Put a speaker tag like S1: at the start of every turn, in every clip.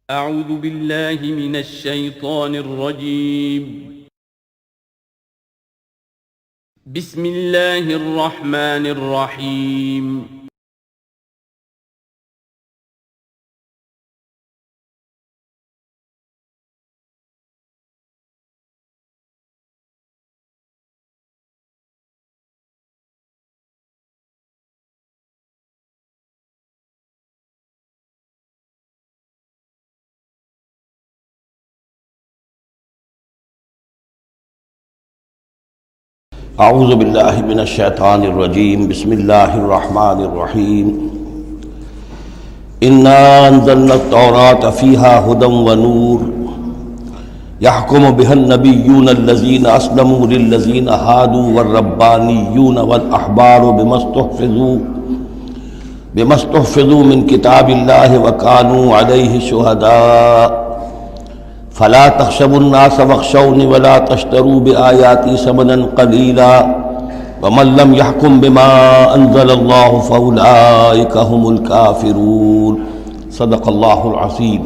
S1: اعوذ باللہ من الشیطان الرجیم بسم اللہ الرحمن الرحیم
S2: اعوذ باللہ من الشیطان الرجیم بسم اللہ الرحمن الرحیم انا انزلنا التوراة فیہا ھدی ونور یحکم بہا النبیون الذین اسلموا للذین ھادوا والربانیون والاحبار بما استحفظوا من کتاب اللہ وکانوا علیہ شہداء فلا تخشوا الناس واخشوني ولا تشتروا بآياتي ثمنا قليلا ومن لم يحكم بما أنزل الله فأولئك هم الكافرون صدق الله العظيم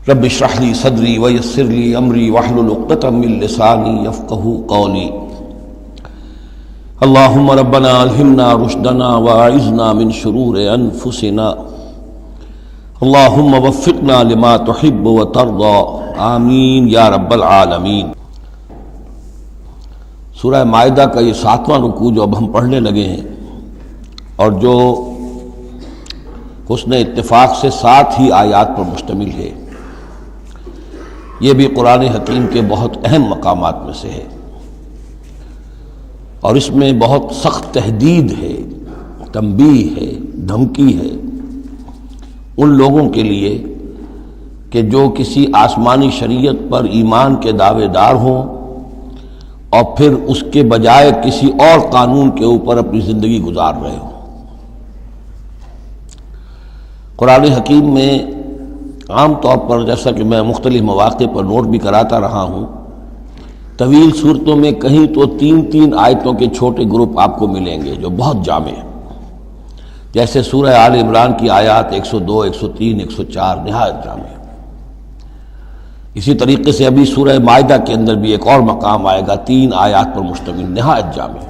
S2: رب اشرح لي صدري ويسر لي أمري واحلل عقدة من لساني يفقهوا قولي اللهم ربنا ألهمنا رشدنا وأعذنا من شرور أنفسنا اللہم وفقنا لما تحب وترضى آمین یا رب العالمین۔ سورہ مائدہ کا یہ 7واں رکوع جو اب ہم پڑھنے لگے ہیں اور جو حسن اتفاق سے 7 ہی آیات پر مشتمل ہے، یہ بھی قرآن حکیم کے بہت اہم مقامات میں سے ہے اور اس میں بہت سخت تہدید ہے، تنبیہ ہے، دھمکی ہے ان لوگوں کے لیے کہ جو کسی آسمانی شریعت پر ایمان کے دعوے دار ہوں اور پھر اس کے بجائے کسی اور قانون کے اوپر اپنی زندگی گزار رہے ہوں۔ قرآن حکیم میں عام طور پر، جیسا کہ میں مختلف مواقع پر نوٹ بھی کراتا رہا ہوں، طویل صورتوں میں کہیں تو 3 آیتوں کے چھوٹے گروپ آپ کو ملیں گے جو بہت جامع ہیں، جیسے سورہ آل عمران کی آیات 102، 103، 104 نہایت جامع۔ اسی طریقے سے ابھی سورہ مائدہ کے اندر بھی ایک اور مقام آئے گا 3 آیات پر مشتمل، نہایت جامع۔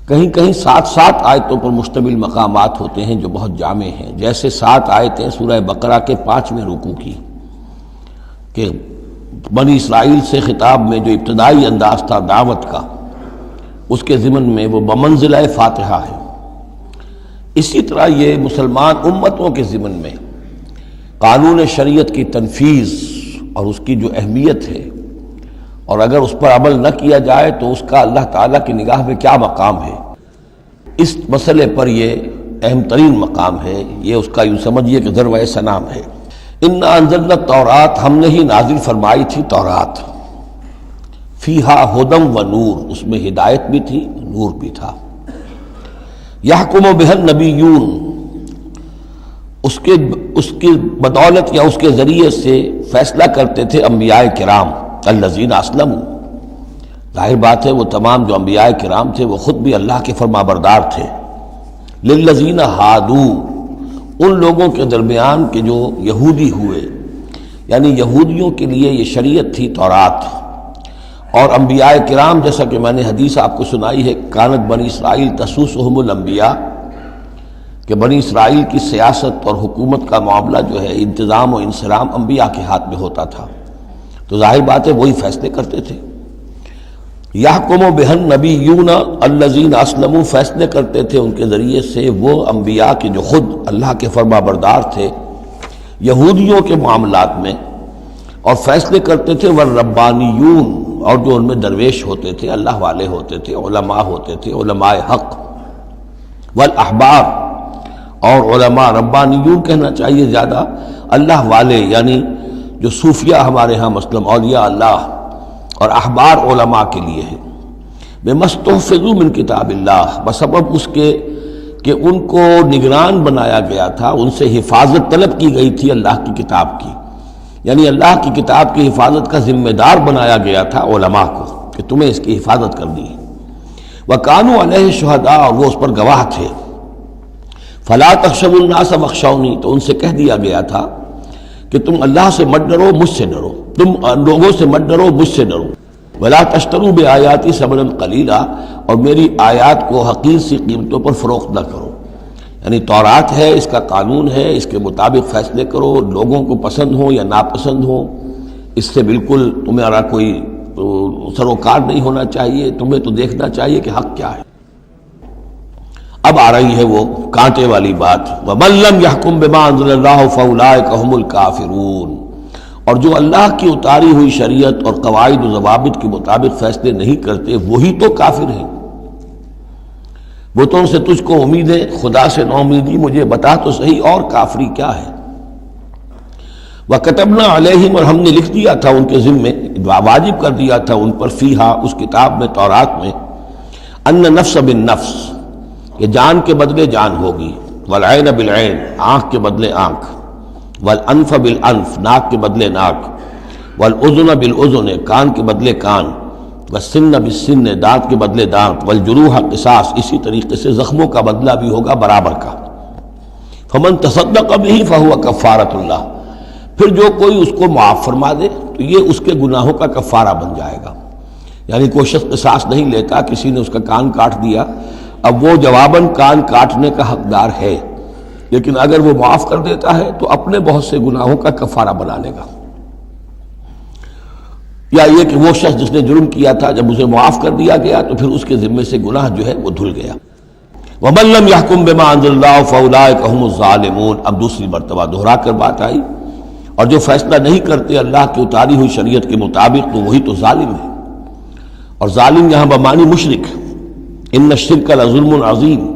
S2: کہیں کہیں 7 آیتوں پر مشتمل مقامات ہوتے ہیں جو بہت جامع ہیں، جیسے 7 آیتیں سورہ بقرہ کے 5ویں رکوع کی کہ بنی اسرائیل سے خطاب میں جو ابتدائی انداز تھا دعوت کا، اس کے ضمن میں وہ بمنزلہ فاتحہ ہے۔ اسی طرح یہ مسلمان امتوں کے ضمن میں قانون شریعت کی تنفیذ اور اس کی جو اہمیت ہے، اور اگر اس پر عمل نہ کیا جائے تو اس کا اللہ تعالیٰ کی نگاہ میں کیا مقام ہے، اس مسئلے پر یہ اہم ترین مقام ہے۔ یہ اس کا یوں سمجھیے کہ ذروۂ سنام ہے۔ انا انزلنا التوراۃ، ہم نے ہی نازل فرمائی تھی تورات، فیہا ھدی ونور، اس میں ہدایت بھی تھی، نور بھی تھا۔ یحکم بہا النبیون، اس کی بدولت یا اس کے ذریعے سے فیصلہ کرتے تھے انبیاء کرام، الذین اسلموا، ظاہر بات ہے وہ تمام جو انبیاء کرام تھے وہ خود بھی اللہ کے فرما بردار تھے۔ للذین ھادوا، ان لوگوں کے درمیان کہ جو یہودی ہوئے، یعنی یہودیوں کے لیے یہ شریعت تھی تورات، اور انبیاء کرام جیسا کہ میں نے حدیث آپ کو سنائی ہے، کانت بنی اسرائیل تسوسہم الانبیاء، کہ بنی اسرائیل کی سیاست اور حکومت کا معاملہ جو ہے، انتظام و انصرام انبیاء کے ہاتھ میں ہوتا تھا، تو ظاہر بات ہے وہی فیصلے کرتے تھے۔ یحکم بہا النبیون الذین اسلموا، فیصلے کرتے تھے ان کے ذریعے سے وہ انبیاء کے جو خود اللہ کے فرما بردار تھے یہودیوں کے معاملات میں، اور فیصلے کرتے تھے والربانیون، اور جو ان میں درویش ہوتے تھے، اللہ والے ہوتے تھے، علماء ہوتے تھے، علماء حق، والاحبار، اور علماء، ربانیون کہنا چاہیے زیادہ، اللہ والے یعنی جو صوفیہ ہمارے ہاں مثلا اولیاء اللہ، اور احبار علماء کے لیے ہے۔ بما استحفظوا من کتاب اللہ، بسبب اس کے کہ ان کو نگران بنایا گیا تھا، ان سے حفاظت طلب کی گئی تھی اللہ کی کتاب کی، یعنی اللہ کی کتاب کی حفاظت کا ذمہ دار بنایا گیا تھا علماء کو کہ تمہیں اس کی حفاظت کرنی ہے۔ وَكَانُوا عَلَيْهِ شُهَدَاءَ، وہ اس پر گواہ تھے۔ فلا تخشوا الناس واخشونی، تو ان سے کہہ دیا گیا تھا کہ تم اللہ سے مت ڈرو، مجھ سے ڈرو، تم لوگوں سے مت ڈرو، مجھ سے ڈرو۔ ولا تشتروا بآیاتی ثمنا قلیلا، اور میری آیات کو حقیر سی قیمتوں پر فروخت نہ کرو۔ یعنی تورات ہے، اس کا قانون ہے، اس کے مطابق فیصلے کرو، لوگوں کو پسند ہو یا ناپسند ہو، اس سے بالکل تمہارا کوئی سروکار نہیں ہونا چاہیے، تمہیں تو دیکھنا چاہیے کہ حق کیا ہے۔ اب آ رہی ہے وہ کانٹے والی بات، وَمَن لَّمْ يَحْكُم بِمَا أَنزَلَ اللَّهُ فَأُولَٰئِكَ هُمُ الْكَافِرُونَ، اور جو اللہ کی اتاری ہوئی شریعت اور قواعد و ضوابط کے مطابق فیصلے نہیں کرتے وہی تو کافر ہیں۔ بتوں سے تجھ کو امید ہے، خدا سے نا امیدی، مجھے بتا تو صحیح اور کافری کیا ہے۔ وَكَتَبْنَا عَلَيْهِمْ، اور ہم نے لکھ دیا تھا ان کے ذمے، واجب کر دیا تھا ان پر، فیہا، اس کتاب میں، تورات میں، ان نفس بالنفس، کہ جان کے بدلے جان ہوگی، والعین بالعین، آنکھ کے بدلے آنکھ، والانف بالانف، ناک کے بدلے ناک، والاذن بالاذن، کان کے بدلے کان، والسن بالسن، دانت کے بدلے دانت، والجروح قصاص، اسی طریقے سے زخموں کا بدلہ بھی ہوگا برابر کا۔ فمن تصدق به فهو کفارۃ اللہ، پھر جو کوئی اس کو معاف فرما دے تو یہ اس کے گناہوں کا کفارہ بن جائے گا۔ یعنی کوئی شخص قصاص نہیں لیتا، کسی نے اس کا کان کاٹ دیا، اب وہ جواباً کان کاٹنے کا حقدار ہے، لیکن اگر وہ معاف کر دیتا ہے تو اپنے بہت سے گناہوں کا کفارہ بنا لے گا۔ یا یہ کہ وہ شخص جس نے جرم کیا تھا، جب اسے معاف کر دیا گیا تو پھر اس کے ذمے سے گناہ جو ہے وہ دھل گیا۔ وَمَن لَّمْ يَحْكُم بِمَا أَنزَلَ اللَّهُ فَأُولَٰئِكَ هُمُ الظَّالِمُونَ، اب دوسری مرتبہ دہرا کر بات آئی، اور جو فیصلہ نہیں کرتے اللہ کی اتاری ہوئی شریعت کے مطابق تو وہی تو ظالم ہے۔ اور ظالم یہاں بمعنی مشرک، ان الشرک لظلم عظیم،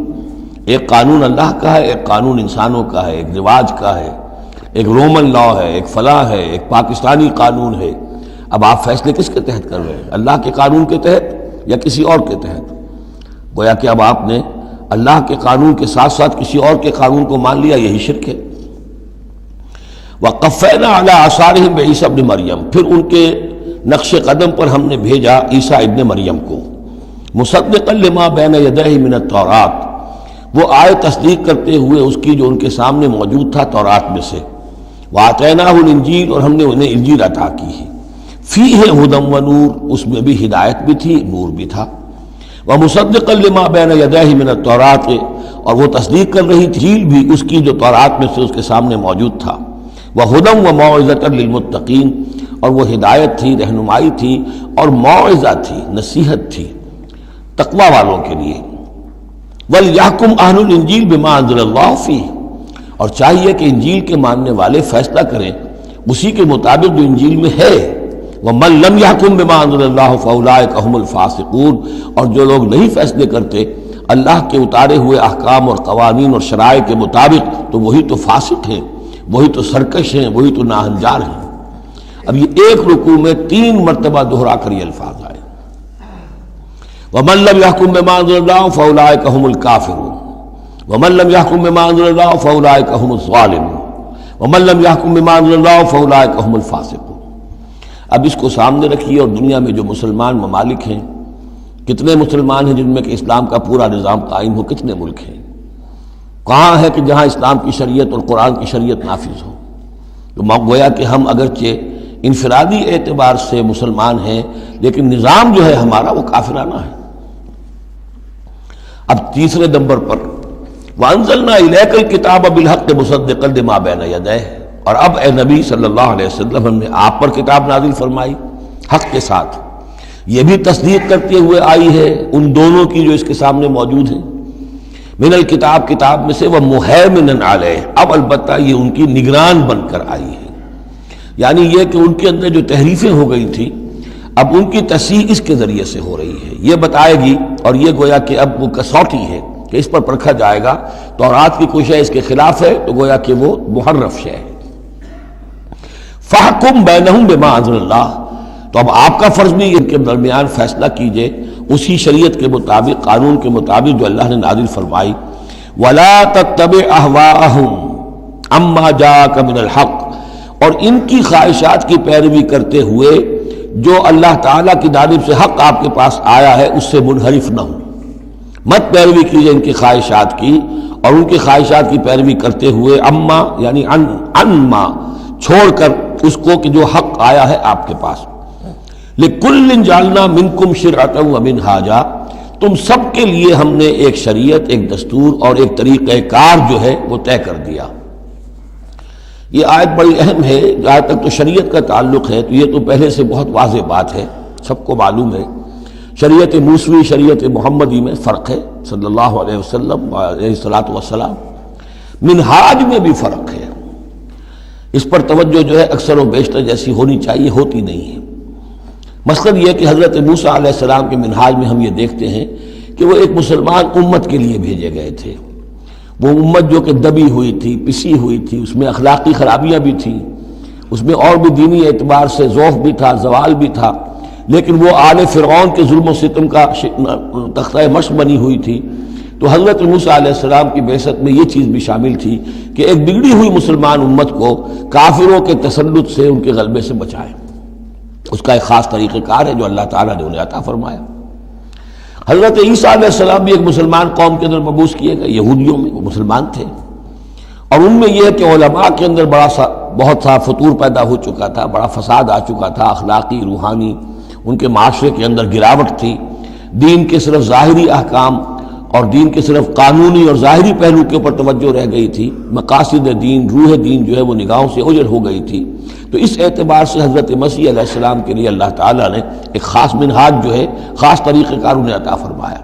S2: ایک قانون اللہ کا ہے، ایک قانون انسانوں کا ہے، ایک رواج کا ہے، ایک رومن لا ہے، ایک فلاں ہے، ایک پاکستانی قانون ہے۔ اب آپ فیصلے کس کے تحت کر رہے ہیں؟ اللہ کے قانون کے تحت یا کسی اور کے تحت؟ گویا کہ اب آپ نے اللہ کے قانون کے ساتھ ساتھ کسی اور کے قانون کو مان لیا، یہی شرک ہے۔ وَقَفَّيْنَا عَلَىٰ آثَارِهِمْ بِعِیسیٰ ابْنِ مریم، پھر ان کے نقش قدم پر ہم نے بھیجا عیسیٰ ابن مریم کو، مصدقا لما بین یدیہ من التوراۃ، وہ آئے تصدیق کرتے ہوئے اس کی جو ان کے سامنے موجود تھا تورات میں سے، وآتیناہ الانجیل، اور ہم نے انہیں انجیل عطا کی ہے، فیہ ھدی و نور، اس میں بھی ہدایت بھی تھی، نور بھی تھا، ومصدقا لما بین یدیہ من التوراۃ، اور وہ تصدیق کر رہی تھی انجیل بھی اس کی جو تورات میں سے اس کے سامنے موجود تھا، وہدی و موعظۃ للمتقین، اور وہ ہدایت تھی، رہنمائی تھی، اور موعظہ تھی، نصیحت تھی تقوی والوں کے لیے۔ وَلْيَحْكُمْ أَهْلُ الْإِنجِيلِ بِمَا أَنزَلَ اللَّهُ فِيهِ، اور چاہیے کہ انجیل کے ماننے والے فیصلہ کریں اسی کے مطابق جو انجیل میں ہے۔ وَمَن لَّمْ يَحْكُم بِمَا أَنزَلَ اللَّهُ فَأُولَٰئِكَ هُمُ الْفَاسِقُونَ، اور جو لوگ نہیں فیصلے کرتے اللہ کے اتارے ہوئے احکام اور قوانین اور شرائع کے مطابق تو وہی تو فاسق ہیں، وہی تو سرکش ہیں، وہی تو ناہنجار ہیں۔ اب یہ ایک رکوع میں 3 مرتبہ دہرا کر یہ الفاظ آئے، وَمَن لَّمْ يَحْكُم بِمَا أَنزَلَ اللَّهُ فَأُولَٰئِكَ هُمُ الْكَافِرُونَ وَمَن لَّمْ يَحْكُم بِمَا أَنزَلَ اللَّهُ فَأُولَٰئِكَ هُمُ الظَّالِمُونَ وَمَن لَّمْ يَحْكُم بِمَا أَنزَلَ اللَّهُ فَأُولَٰئِكَ هُمُ الْفَاسِقُونَ۔ اب اس کو سامنے رکھیے، اور دنیا میں جو مسلمان ممالک ہیں، کتنے مسلمان ہیں جن میں کہ اسلام کا پورا نظام قائم ہو؟ کتنے ملک ہیں؟ کہاں ہے کہ جہاں اسلام کی شریعت اور قرآن کی شریعت نافذ ہو؟ تو گویا کہ ہم اگرچہ انفرادی اعتبار سے مسلمان ہیں، لیکن نظام جو ہے ہمارا وہ کافرانہ ہے۔ اب تیسرے نمبر پر وَأَنزَلْنَا إِلَيْكَ الْكِتَابَ بِالْحَقِّ مُصَدِّقًا لِمَا بَيْنَ يَدَيْهِ، اور اب اے نبی صلی اللہ علیہ وسلم ہم نے آپ پر کتاب نازل فرمائی حق کے ساتھ، یہ بھی تصدیق کرتے ہوئے آئی ہے ان دونوں کی جو اس کے سامنے موجود ہیں، من الکتاب، کتاب میں سے، وَمُهَيْمِنًا عَلَيْهِ، اب البتہ یہ ان کی نگران بن کر آئی ہے، یعنی یہ کہ ان کے اندر جو تحریفیں ہو گئی تھی اب ان کی تصحیح اس کے ذریعے سے ہو رہی ہے، یہ بتائے گی، اور یہ گویا کہ اب وہ کسوٹی ہے کہ اس پر پرکھا جائے گا، تورات کی کوئی شے اس کے خلاف ہے تو گویا کہ وہ محرف شے ہے۔ فَحْكُم بَيْنَهُم بِمَا أَنزَلَ اللَّهُ، تو اب آپ کا فرض بھی ان کے درمیان فیصلہ کیجئے اسی شریعت کے مطابق، قانون کے مطابق جو اللہ نے نازل فرمائی۔ وَلَا تَتَّبِعْ أَهْوَاءَهُمْ عَمَّا جَاءَكَ مِنَ الْحَقِّ، اور ان کی خواہشات کی پیروی کرتے ہوئے جو اللہ تعالیٰ کی جانب سے حق آپ کے پاس آیا ہے اس سے منحرف نہ ہو۔ مت پیروی کیجیے ان کی خواہشات کی، اور ان کی خواہشات کی پیروی کرتے ہوئے اما یعنی انما چھوڑ کر اس کو کہ جو حق آیا ہے آپ کے پاس۔ لِكُلٍّ جَعَلْنَا مِنْكُمْ شِرْعَةً وَمِنْهَاجًا، تم سب کے لیے ہم نے ایک شریعت، ایک دستور اور ایک طریقہ کار جو ہے وہ طے کر دیا۔ یہ آیت بڑی اہم ہے، جہاں تک تو شریعت کا تعلق ہے تو یہ تو پہلے سے بہت واضح بات ہے، سب کو معلوم ہے۔ شریعت موسوی شریعت محمدی میں فرق ہے، صلی اللہ علیہ وسلم علیہ الصلاۃ والسلام۔ منہاج میں بھی فرق ہے، اس پر توجہ جو ہے اکثر و بیشتر جیسی ہونی چاہیے ہوتی نہیں ہے۔ مقصد یہ کہ حضرت موسیٰ علیہ السلام کے منہاج میں ہم یہ دیکھتے ہیں کہ وہ ایک مسلمان امت کے لیے بھیجے گئے تھے۔ وہ امت جو کہ دبی ہوئی تھی، پسی ہوئی تھی، اس میں اخلاقی خرابیاں بھی تھیں، اس میں اور بھی دینی اعتبار سے ضعف بھی تھا، زوال بھی تھا، لیکن وہ آل فرعون کے ظلم و ستم کا تختہ مشق بنی ہوئی تھی۔ تو حضرت موسیٰ علیہ السلام کی بعثت میں یہ چیز بھی شامل تھی کہ ایک بگڑی ہوئی مسلمان امت کو کافروں کے تسلط سے، ان کے غلبے سے بچائے۔ اس کا ایک خاص طریقہ کار ہے جو اللہ تعالیٰ نے انہیں عطا فرمایا۔ حضرت عیسیٰ علیہ السلام بھی ایک مسلمان قوم کے اندر مبعوث کیے گئے، یہودیوں میں، وہ مسلمان تھے، اور ان میں یہ ہے کہ علماء کے اندر بہت سا فطور پیدا ہو چکا تھا، بڑا فساد آ چکا تھا، اخلاقی، روحانی، ان کے معاشرے کے اندر گراوٹ تھی۔ دین کے صرف ظاہری احکام اور دین کے صرف قانونی اور ظاہری پہلو کے اوپر توجہ رہ گئی تھی، مقاصد دین، روح دین جو ہے وہ نگاہوں سے اوجھل ہو گئی تھی۔ تو اس اعتبار سے حضرت مسیح علیہ السلام کے لیے اللہ تعالیٰ نے ایک خاص منہاج جو ہے، خاص طریقہ کار انہیں عطا فرمایا۔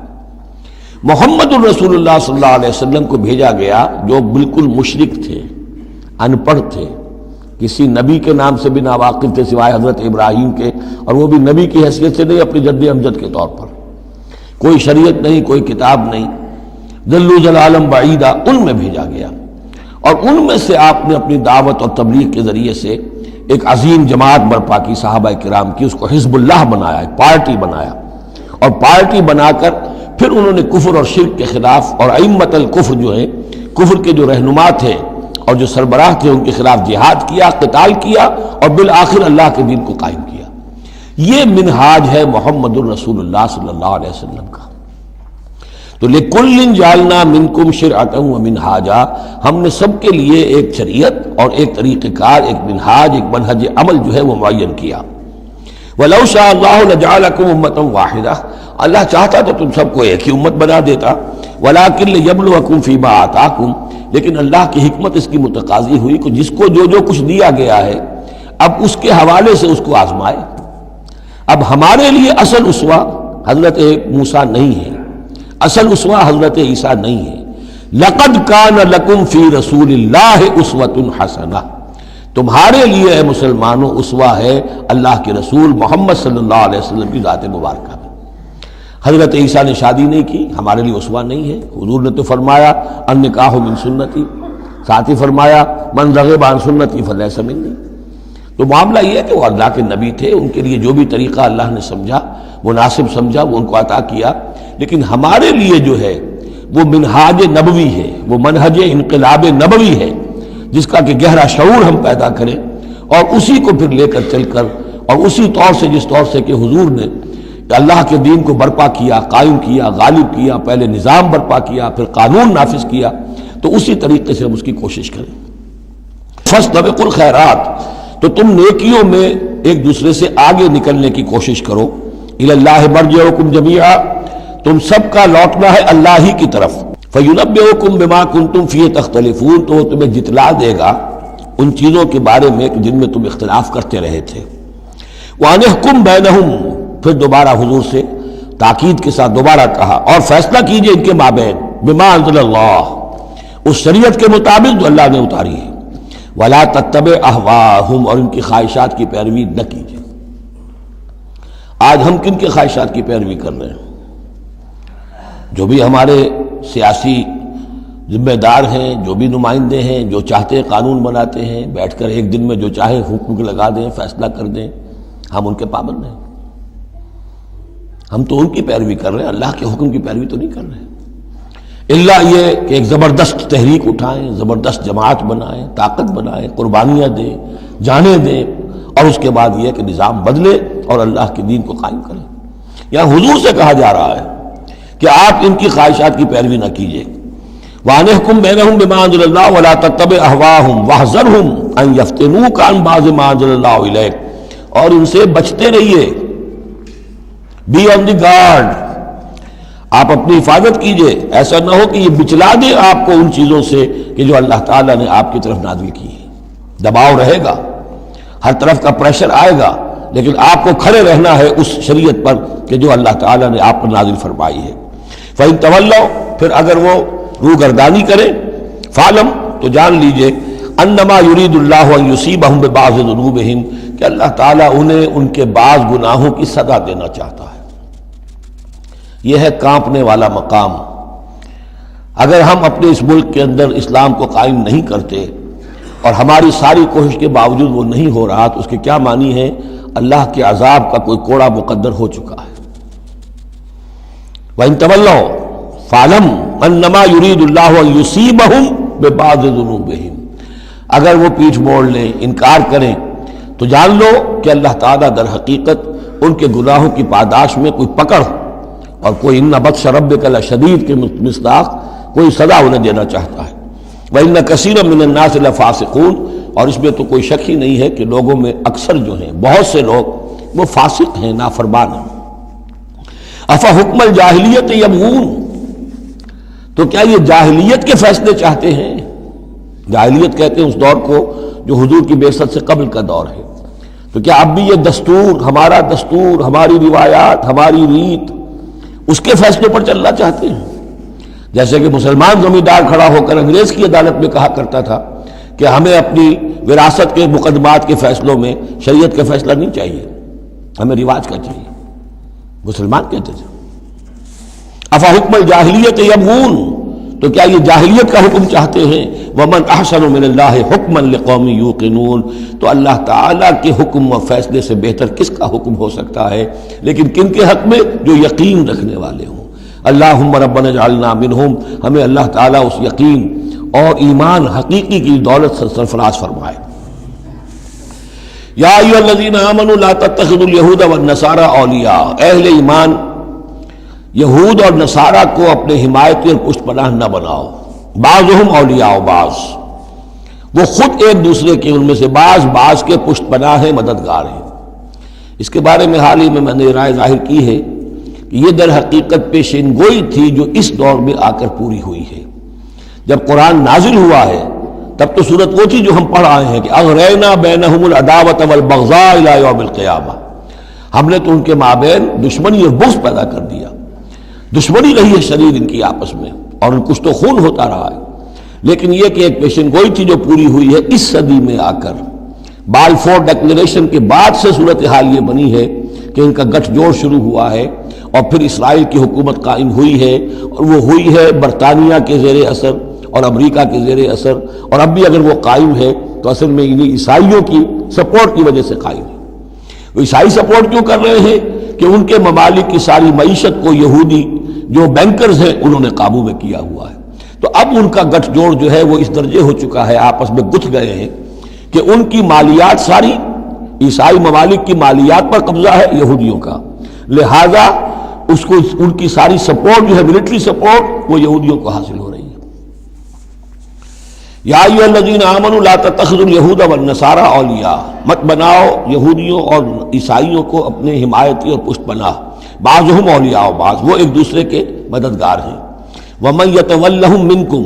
S2: محمد الرسول اللہ صلی اللہ علیہ وسلم کو بھیجا گیا جو بالکل مشرک تھے، ان پڑھ تھے، کسی نبی کے نام سے بھی ناواقف تھے سوائے حضرت ابراہیم کے، اور وہ بھی نبی کی حیثیت سے نہیں، اپنی جد امجد کے طور پر۔ کوئی شریعت نہیں، کوئی کتاب نہیں، ضلوا ضلالا بعیدا، ان میں بھیجا گیا، اور ان میں سے آپ نے اپنی دعوت اور تبلیغ کے ذریعے سے ایک عظیم جماعت برپا کی، صحابہ کرام کی، اس کو حزب اللہ بنایا، ایک پارٹی بنایا، اور پارٹی بنا کر پھر انہوں نے کفر اور شرک کے خلاف، اور ائمۃ الکفر جو ہیں، کفر کے جو رہنما تھے اور جو سربراہ تھے، ان کے خلاف جہاد کیا، قتال کیا، اور بالآخر اللہ کے دین کو قائم کیا۔ یہ منہاج ہے محمد الرسول اللہ صلی اللہ علیہ وسلم کا۔ تو لِكُلٍّ جَعَلْنَا مِنْكُمْ شِرْعَةً وَمِنْهَاجًا، ہم نے سب کے لیے ایک شریعت اور ایک طریقہ کار، ایک منہاج، ایک منہج عمل جو ہے وہ معین کیا۔ وَلَوْ شَاءَ اللَّهُ لَجَعَلَكُمْ أُمَّةً وَاحِدَةً، اللہ چاہتا تو تم سب کو ایک ہی امت بنا دیتا، وَلَكِنْ لِيَبْلُوَكُمْ فِي مَا آتَاكُمْ، لیکن اللہ کی حکمت اس کی متقاضی ہوئی کہ جس کو جو کچھ دیا گیا ہے اب اس کے حوالے سے اس کو آزمائے۔ اب ہمارے لیے اصل اسوہ حضرت موسیٰ نہیں ہے، اصل اسوہ حضرت عیسیٰ نہیں ہے۔ لَقَدْ كَانَ لَكُمْ فِي رَسُولِ اللَّهِ أُسْوَةٌ حَسَنَةٌ، تمہارے لیے اے مسلمانوں اسوہ ہے اللہ کے رسول محمد صلی اللہ علیہ وسلم کی ذات مبارکہ میں۔ حضرت عیسیٰ نے شادی نہیں کی، ہمارے لیے اسوہ نہیں ہے۔ حضور نے تو فرمایا النکاح من سنتی، ساتھ ہی فرمایا من رغب عن سنتی فلیس منی۔ تو معاملہ یہ ہے کہ وہ اللہ کے نبی تھے، ان کے لیے جو بھی طریقہ اللہ نے سمجھا، مناسب سمجھا، وہ ان کو عطا کیا، لیکن ہمارے لیے جو ہے وہ منہاج نبوی ہے، وہ منہج انقلاب نبوی ہے، جس کا کہ گہرا شعور ہم پیدا کریں اور اسی کو پھر لے کر چل کر، اور اسی طور سے جس طور سے کہ حضور نے اللہ کے دین کو برپا کیا، قائم کیا، غالب کیا، پہلے نظام برپا کیا، پھر قانون نافذ کیا، تو اسی طریقے سے ہم اس کی کوشش کریں۔ فاستبقوا الخیرات، تو تم نیکیوں میں ایک دوسرے سے آگے نکلنے کی کوشش کرو۔ الی اللہ مرجعکم جمیعا، تم سب کا لوٹنا ہے اللہ ہی کی طرف۔ فینبئکم بما کنتم فیہ تختلفون، تو وہ تمہیں جتلا دے گا ان چیزوں کے بارے میں جن میں تم اختلاف کرتے رہے تھے۔ وان احکم بینہم، پھر دوبارہ حضور سے تاکید کے ساتھ دوبارہ کہا، اور فیصلہ کیجئے ان کے مابین، بما انزل اللہ، اس شریعت کے مطابق جو اللہ نے اتاری ہے۔ ولا تتبع اہواہم، اور ان کی خواہشات کی پیروی نہ کیجیے۔ آج ہم کن کے خواہشات کی پیروی کر رہے ہیں؟ جو بھی ہمارے سیاسی ذمہ دار ہیں، جو بھی نمائندے ہیں، جو چاہتے ہیں قانون بناتے ہیں، بیٹھ کر ایک دن میں جو چاہے حکم لگا دیں، فیصلہ کر دیں، ہم ان کے پابند ہیں۔ ہم تو ان کی پیروی کر رہے ہیں، اللہ کے حکم کی پیروی تو نہیں کر رہے، اللہ یہ کہ ایک زبردست تحریک اٹھائیں، زبردست جماعت بنائیں، طاقت بنائیں، قربانیاں دیں، جانیں دیں، اور اس کے بعد یہ کہ نظام بدلے اور اللہ کے دین کو قائم کریں۔ یہاں حضور سے کہا جا رہا ہے کہ آپ ان کی خواہشات کی پیروی نہ کیجیے. وَأَنِحْكُمْ بَيْنَهُمْ بِمَا أَنزَلَ اللَّهُ وَلَا تَتَّبِعْ أَهْوَاءَهُمْ وَاحْذَرْهُمْ أَن يَفْتِنُوكَ عَن بَعْضِ مَا أَنزَلَ اللَّهُ إِلَيْكَ، اور ان سے بچتے رہیے. بی آن دی گارڈ، آپ اپنی حفاظت کیجیے. ایسا نہ ہو کہ یہ بچلا دے آپ کو ان چیزوں سے کہ جو اللہ تعالیٰ نے آپ کی طرف نازل کی ہے. دباؤ رہے گا، ہر طرف کا پریشر آئے گا، لیکن آپ کو کھڑے رہنا ہے اس شریعت پر کہ جو اللہ تعالیٰ نے آپ پر نازل فرمائی ہے. فَإِن تَوَلَّوْا، پھر اگر وہ روگردانی کرے، فَاعْلَمْ، تو جان لیجئے، أَنَّمَا يُرِيدُ اللَّهُ أَن يُصِيبَهُم بِبَعْضِ ذُنُوبِهِمْ، کہ اللہ تعالیٰ انہیں ان کے بعض گناہوں کی سزا دینا چاہتا ہے. یہ ہے کانپنے والا مقام. اگر ہم اپنے اس ملک کے اندر اسلام کو قائم نہیں کرتے اور ہماری ساری کوشش کے باوجود وہ نہیں ہو رہا، تو اس کے کیا معنی ہے؟ اللہ کے عذاب کا کوئی کوڑا مقدر ہو چکا ہے. وَإِن تَوَلَّوْا فَاعْلَمْ أَنَّمَا يُرِيدُ اللَّهُ أَن يُصِيبَهُم بِبَعْضِ ذُنُوبِهِمْ. اگر وہ پیٹھ موڑ لیں، انکار کریں، تو جان لو کہ اللہ تعالیٰ در حقیقت ان کے گناہوں کی پاداش میں کوئی پکڑ اور کوئی اِنَّ بَطْشَ رَبِّكَ لَشَدِيدٌ کے مصداق کوئی سزا انہیں دینا چاہتا ہے. وَإِنَّ كَثِيرًا مِنَ النَّاسِ لَفَاسِقُونَ، اور اس میں تو کوئی شک ہی نہیں ہے کہ لوگوں میں اکثر جو ہیں، بہت سے لوگ وہ فاسق ہیں، نافرمان ہیں. أَفَحُكْمَ الْجَاهِلِيَّةِ يَبْغُونَ، تو کیا یہ جاہلیت کے فیصلے چاہتے ہیں؟ جاہلیت کہتے ہیں اس دور کو جو حضور کی بعثت سے قبل کا دور ہے. تو کیا اب بھی یہ دستور، ہمارا دستور، ہماری روایات، ہماری ریت، اس کے فیصلوں پر چلنا چاہتے ہیں؟ جیسے کہ مسلمان زمیندار کھڑا ہو کر انگریز کی عدالت میں کہا کرتا تھا کہ ہمیں اپنی وراثت کے مقدمات کے فیصلوں میں شریعت کا فیصلہ نہیں چاہیے، ہمیں رواج کا چاہیے. مسلمان کہتے تھے. افحکم الجاہلیت یبغون، تو کیا یہ جاہلیت کا حکم چاہتے ہیں؟ ومن احسن من اللہ حکما لقوم یوقنون، تو اللہ تعالیٰ کے حکم و فیصلے سے بہتر کس کا حکم ہو سکتا ہے؟ لیکن کن کے حق میں؟ جو یقین رکھنے والے ہوں. اللہم ربنا اجعلنا منہم، ہمیں اللہ تعالیٰ اس یقین اور ایمان حقیقی کی دولت سے سرفراز فرمائے. یا ایھا الذین آمنوا لا تتخذوا اليہود والنصارى اولیاء، اہل ایمان یہود اور نصارہ کو اپنے حمایتی اور پشت پناہ نہ بناؤ. بعضهم اولیاء بعض، وہ خود ایک دوسرے کے ان میں سے بعض کے پشت پناہ ہیں، مددگار ہیں. اس کے بارے میں حال ہی میں نے رائے ظاہر کی ہے کہ یہ در حقیقت پیشین گوئی تھی جو اس دور میں آ کر پوری ہوئی ہے. جب قرآن نازل ہوا ہے تب تو صورت وہ تھی جو ہم پڑھ آئے ہیں کہ اغرینا بینہم العداوۃ والبغضاء الی یوم القیامہ، ہم نے تو ان کے مابین دشمنی اور بغض پیدا کر دیا. دشمنی رہی ہے شدید ان کی آپس میں، اور ان کچھ تو خون ہوتا رہا ہے. لیکن یہ کہ ایک پیشن گوئی تھی جو پوری ہوئی ہے اس صدی میں آ کر. بالفور ڈکلیریشن کے بعد سے صورتحال یہ بنی ہے کہ ان کا گٹھ جوڑ شروع ہوا ہے، اور پھر اسرائیل کی حکومت قائم ہوئی ہے، اور وہ ہوئی ہے برطانیہ کے زیر اثر اور امریکہ کے زیر اثر، اور اب بھی اگر وہ قائم ہے تو اصل میں انہیں عیسائیوں کی سپورٹ کی وجہ سے قائم ہے. وہ عیسائی سپورٹ کیوں کر رہے ہیں؟ کہ ان کے ممالک کی ساری معیشت کو یہودی جو بینکرز ہیں انہوں نے قابو میں کیا ہوا ہے. تو اب ان کا گٹھ جوڑ جو ہے وہ اس درجے ہو چکا ہے، آپس میں گتھ گئے ہیں کہ ان کی مالیات ساری عیسائی ممالک کی مالیات پر قبضہ ہے یہودیوں کا، لہذا اس کو ان کی ساری سپورٹ جو ہے ملٹری سپورٹ وہ یہودیوں کو حاصل ہو رہی ہے. یا ایھا الذین آمنوا لا تتخذوا اليہود والنصارى اولیاء، مت بناؤ یہودیوں اور عیسائیوں کو اپنے حمایتی اور پشت پناہ. بعضهم اولیاء بعض، وہ ایک دوسرے کے مددگار ہیں. ومن یتولہم منکم،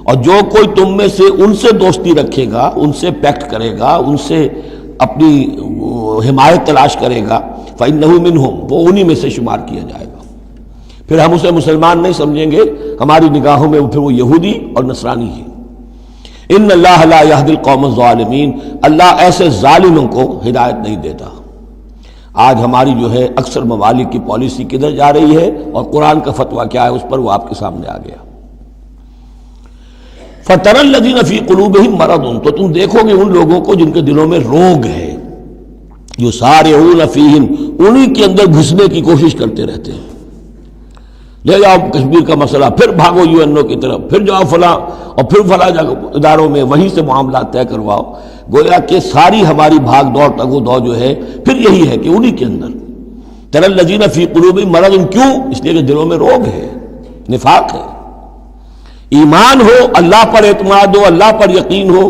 S2: اور جو کوئی تم میں سے ان سے دوستی رکھے گا، ان سے پیکٹ کرے گا، ان سے اپنی حمایت تلاش کرے گا، فإنہ منہم، وہ انہی میں سے شمار کیا جائے گا. پھر ہم اسے مسلمان نہیں سمجھیں گے، ہماری نگاہوں میں پھر وہ یہودی اور نصرانی ہے. ان اللہ لا یہدی القوم الظالمین، اللہ ایسے ظالموں کو ہدایت نہیں دیتا. آج ہماری جو ہے اکثر ممالک کی پالیسی کدھر جا رہی ہے اور قرآن کا فتویٰ کیا ہے اس پر وہ آپ کے سامنے آ گیا. فَتَرَى الَّذِينَ فِي قُلُوبِهِم مَرَضٌ، تو تم دیکھو گے ان لوگوں کو جن کے دلوں میں روگ ہے. يُسَارِعُونَ فِيهِمْ، انہی کے اندر گھسنے کی کوشش کرتے رہتے ہیں. لے جاؤ کشمیر کا مسئلہ، پھر بھاگو UN کی طرف، پھر جاؤ فلاں اور پھر فلاں اداروں میں وہیں سے معاملات طے کرواؤ. گویا کہ ساری ہماری بھاگ دوڑ تگ و دو جو ہے پھر یہی ہے کہ انہی کے اندر. تَرَى الَّذِينَ فِي قُلُوبِهِم مَرَضٌ، کیوں؟ اس لیے کہ دلوں میں روگ ہے. نفاق ہے۔ ایمان ہو، اللہ پر اعتماد ہو، اللہ پر یقین ہو،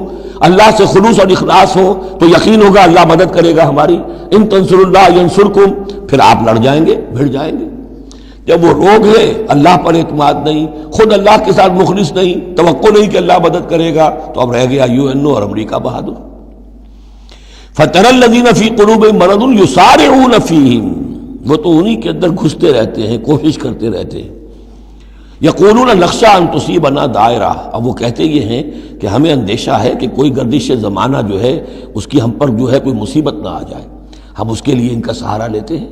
S2: اللہ سے خلوص اور اخلاص ہو تو یقین ہوگا اللہ مدد کرے گا ہماری۔ ان تنصر اللہ ینصرکم، پھر آپ لڑ جائیں گے، بھڑ جائیں گے۔ جب وہ روگ ہے، اللہ پر اعتماد نہیں، خود اللہ کے ساتھ مخلص نہیں، توقع نہیں کہ اللہ مدد کرے گا، تو اب رہ گیا UN اور امریکہ بہادر۔ فَتَرَى الَّذِينَ فِي قُلُوبِهِم مَرَضٌ يُسَارِعُونَ فِيهِمْ، وہ تو انہی کے اندر گھستے رہتے ہیں، کوشش کرتے رہتے ہیں۔ یقولون نخشى ان تصیبنا دائرہ، اب وہ کہتے یہ ہیں کہ ہمیں اندیشہ ہے کہ کوئی گردش زمانہ جو ہے اس کی ہم پر جو ہے کوئی مصیبت نہ آ جائے، ہم اس کے لیے ان کا سہارا لیتے ہیں۔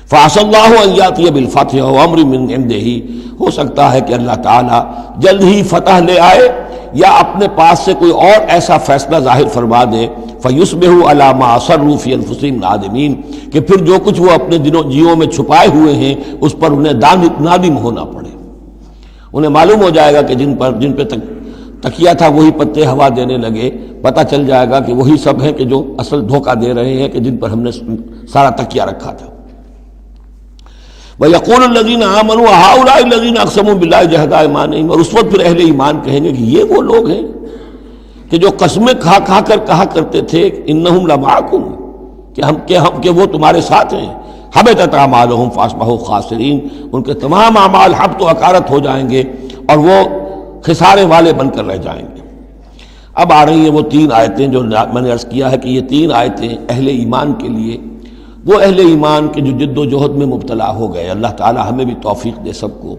S2: فعسى اللہ ان یاتی بالفتح وامر من عنده، ہو سکتا ہے کہ اللہ تعالی جلد ہی فتح لے آئے یا اپنے پاس سے کوئی اور ایسا فیصلہ ظاہر فرما دے، فیصبحوا علی ما اصروا فی انفسهم نادمین، کہ پھر جو کچھ وہ اپنے جیوں میں چھپائے ہوئے ہیں اس پر انہیں نادم ہونا پڑے۔ انہیں معلوم ہو جائے گا کہ جن پہ تکیہ تھا وہی پتے ہوا دینے لگے، پتہ چل جائے گا کہ وہی سب ہیں کہ جو اصل دھوکہ دے رہے ہیں، کہ جن پر ہم نے سارا تکیہ رکھا تھا۔ وَيَقُولُ الَّذِينَ آمَنُوا هَؤُلَاءِ الَّذِينَ أَقْسَمُوا بِاللَّهِ جَهْدَ أَيْمَانِهِمْ، اور اس وقت پھر اہل ایمان کہیں گے کہ یہ وہ لوگ ہیں کہ جو قسمیں کھا کھا کر کہا کرتے تھے إِنَّهُمْ لَمَعَكُمْ، کہ وہ تمہارے ساتھ ہیں۔ حَبِطَتْ أَعْمَالُهُمْ فَأَصْبَحُوا خَاسِرِينَ، ان کے تمام اعمال حبط و اکارت ہو جائیں گے اور وہ خسارے والے بن کر رہ جائیں گے۔ اب آ رہی ہیں وہ تین آیتیں جو میں نے عرض کیا ہے کہ یہ تین آیتیں اہل ایمان کے لیے، وہ اہل ایمان کے جو جد و جہد میں مبتلا ہو گئے، اللہ تعالی ہمیں بھی توفیق دے سب کو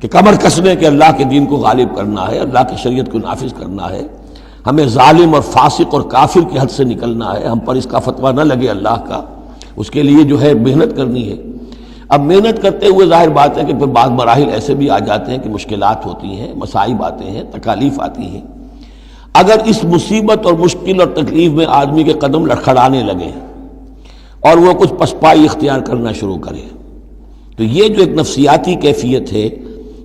S2: کہ کمر کسنے کہ اللہ کے دین کو غالب کرنا ہے، اللہ کی شریعت کو نافذ کرنا ہے، ہمیں ظالم اور فاسق اور کافر کی حد سے نکلنا ہے، ہم پر اس کا فتویٰ نہ لگے اللہ کا، اس کے لیے جو ہے محنت کرنی ہے۔ اب محنت کرتے ہوئے ظاہر بات ہے کہ پھر بعض مراحل ایسے بھی آ جاتے ہیں کہ مشکلات ہوتی ہیں، مصائب آتے ہیں، تکالیف آتی ہیں۔ اگر اس مصیبت اور مشکل اور تکلیف میں آدمی کے قدم لڑکھڑانے لگے اور وہ کچھ پسپائی اختیار کرنا شروع کرے، تو یہ جو ایک نفسیاتی کیفیت ہے،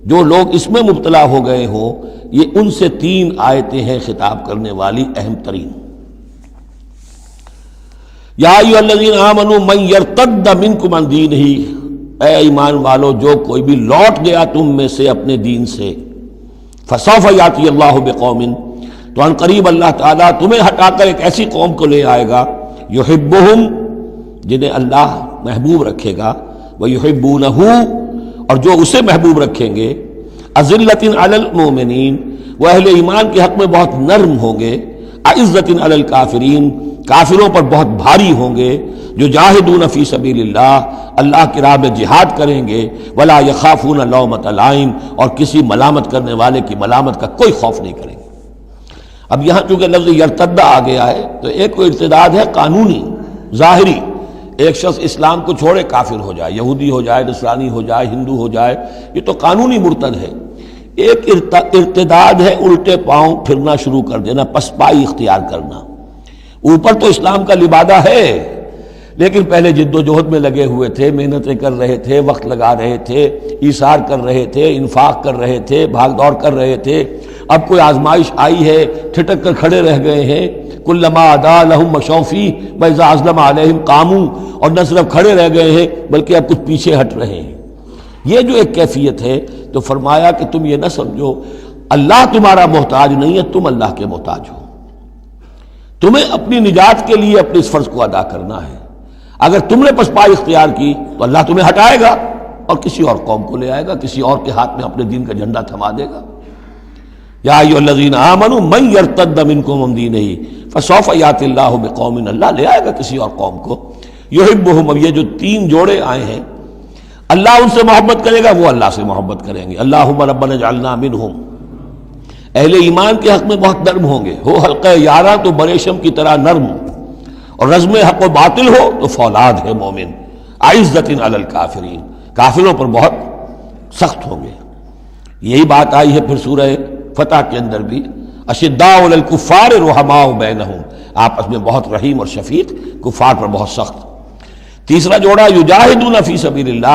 S2: جو لوگ اس میں مبتلا ہو گئے ہوں، یہ ان سے تین آیتیں ہیں خطاب کرنے والی اہم ترین۔ یا ایھا الذین آمنوا من یرتد منکم عن دینہ، اے ایمان والو جو کوئی بھی لوٹ گیا تم میں سے اپنے دین سے، فسوف یاتی اللہ بقوم، تو ان قریب اللہ تعالیٰ تمہیں ہٹا کر ایک ایسی قوم کو لے آئے گا، یحبہم، جنہیں اللہ محبوب رکھے گا، وَيُحِبُّونَهُ، اور جو اسے محبوب رکھیں گے، أَذِلَّةٍ عَلَى الْمُؤْمِنِينَ، وہ اہل ایمان کے حق میں بہت نرم ہوں گے، أَعِزَّةٍ عَلَى الْكَافِرِينَ، کافروں پر بہت بھاری ہوں گے، جو جاہدون فی سبیل اللہ کی راہ میں جہاد کریں گے، وَلَا يَخَافُونَ لَوْمَةَ لَائِمٍ، اور کسی ملامت کرنے والے کی ملامت کا کوئی خوف نہیں کریں گے۔ اب یہاں چونکہ لفظ یرتد آ گیا ہے تو ایک کوئی ارتداد ہے قانونی ظاہری، ایک شخص اسلام کو چھوڑے کافر ہو جائے، یہودی ہو جائے، نصرانی ہو جائے، ہندو ہو جائے، یہ تو قانونی مرتد ہے۔ ایک ارتداد ہے الٹے پاؤں پھرنا شروع کر دینا، پسپائی اختیار کرنا۔ اوپر تو اسلام کا لبادہ ہے، لیکن پہلے جد و جہد میں لگے ہوئے تھے، محنتیں کر رہے تھے، وقت لگا رہے تھے، ایثار کر رہے تھے، انفاق کر رہے تھے، بھاگ دوڑ کر رہے تھے، اب کوئی آزمائش آئی ہے، ٹھٹک کر کھڑے رہ گئے ہیں۔ کلما ادا لہم مشوا فیہ واذا اظلم علیہم قاموا، اور نہ صرف کھڑے رہ گئے ہیں بلکہ اب کچھ پیچھے ہٹ رہے ہیں۔ یہ جو ایک کیفیت ہے، تو فرمایا کہ تم یہ نہ سمجھو اللہ تمہارا محتاج نہیں ہے، تم اللہ کے محتاج ہو، تمہیں اپنی نجات کے لیے اپنے اس فرض کو ادا کرنا ہے۔ اگر تم نے پسپائی اختیار کی تو اللہ تمہیں ہٹائے گا اور کسی اور قوم کو لے آئے گا، کسی اور کے ہاتھ میں اپنے دین کا جھنڈا تھما دے گا۔ یا ایھا الذین آمنوا من یرتد منکم عن دینہ فسوف یاتی اللہ بقوم، اللہ لے آئے گا کسی اور قوم کو، یحبہم، اب یہ جو تین جوڑے آئے ہیں، اللہ ان سے محبت کرے گا، وہ اللہ سے محبت کریں گے۔ اللہم ربنا اجعلنا منہم، اہل ایمان کے حق میں بہت نرم ہوں گے، ہو حلقہ یاراں تو بریشم کی طرح نرم، اور رزم حق و باطل ہو تو فولاد ہے مومن، عزت علی الکافرین، کافروں پر بہت سخت ہوں گے۔ یہی بات آئی ہے پھر سورہ فتح کے اندر بھی، اشداء علی الکفار رحماء بینہم، آپس میں بہت رحیم اور شفیق، کفار پر بہت سخت۔ تیسرا جوڑا یجاہدون فی سبیل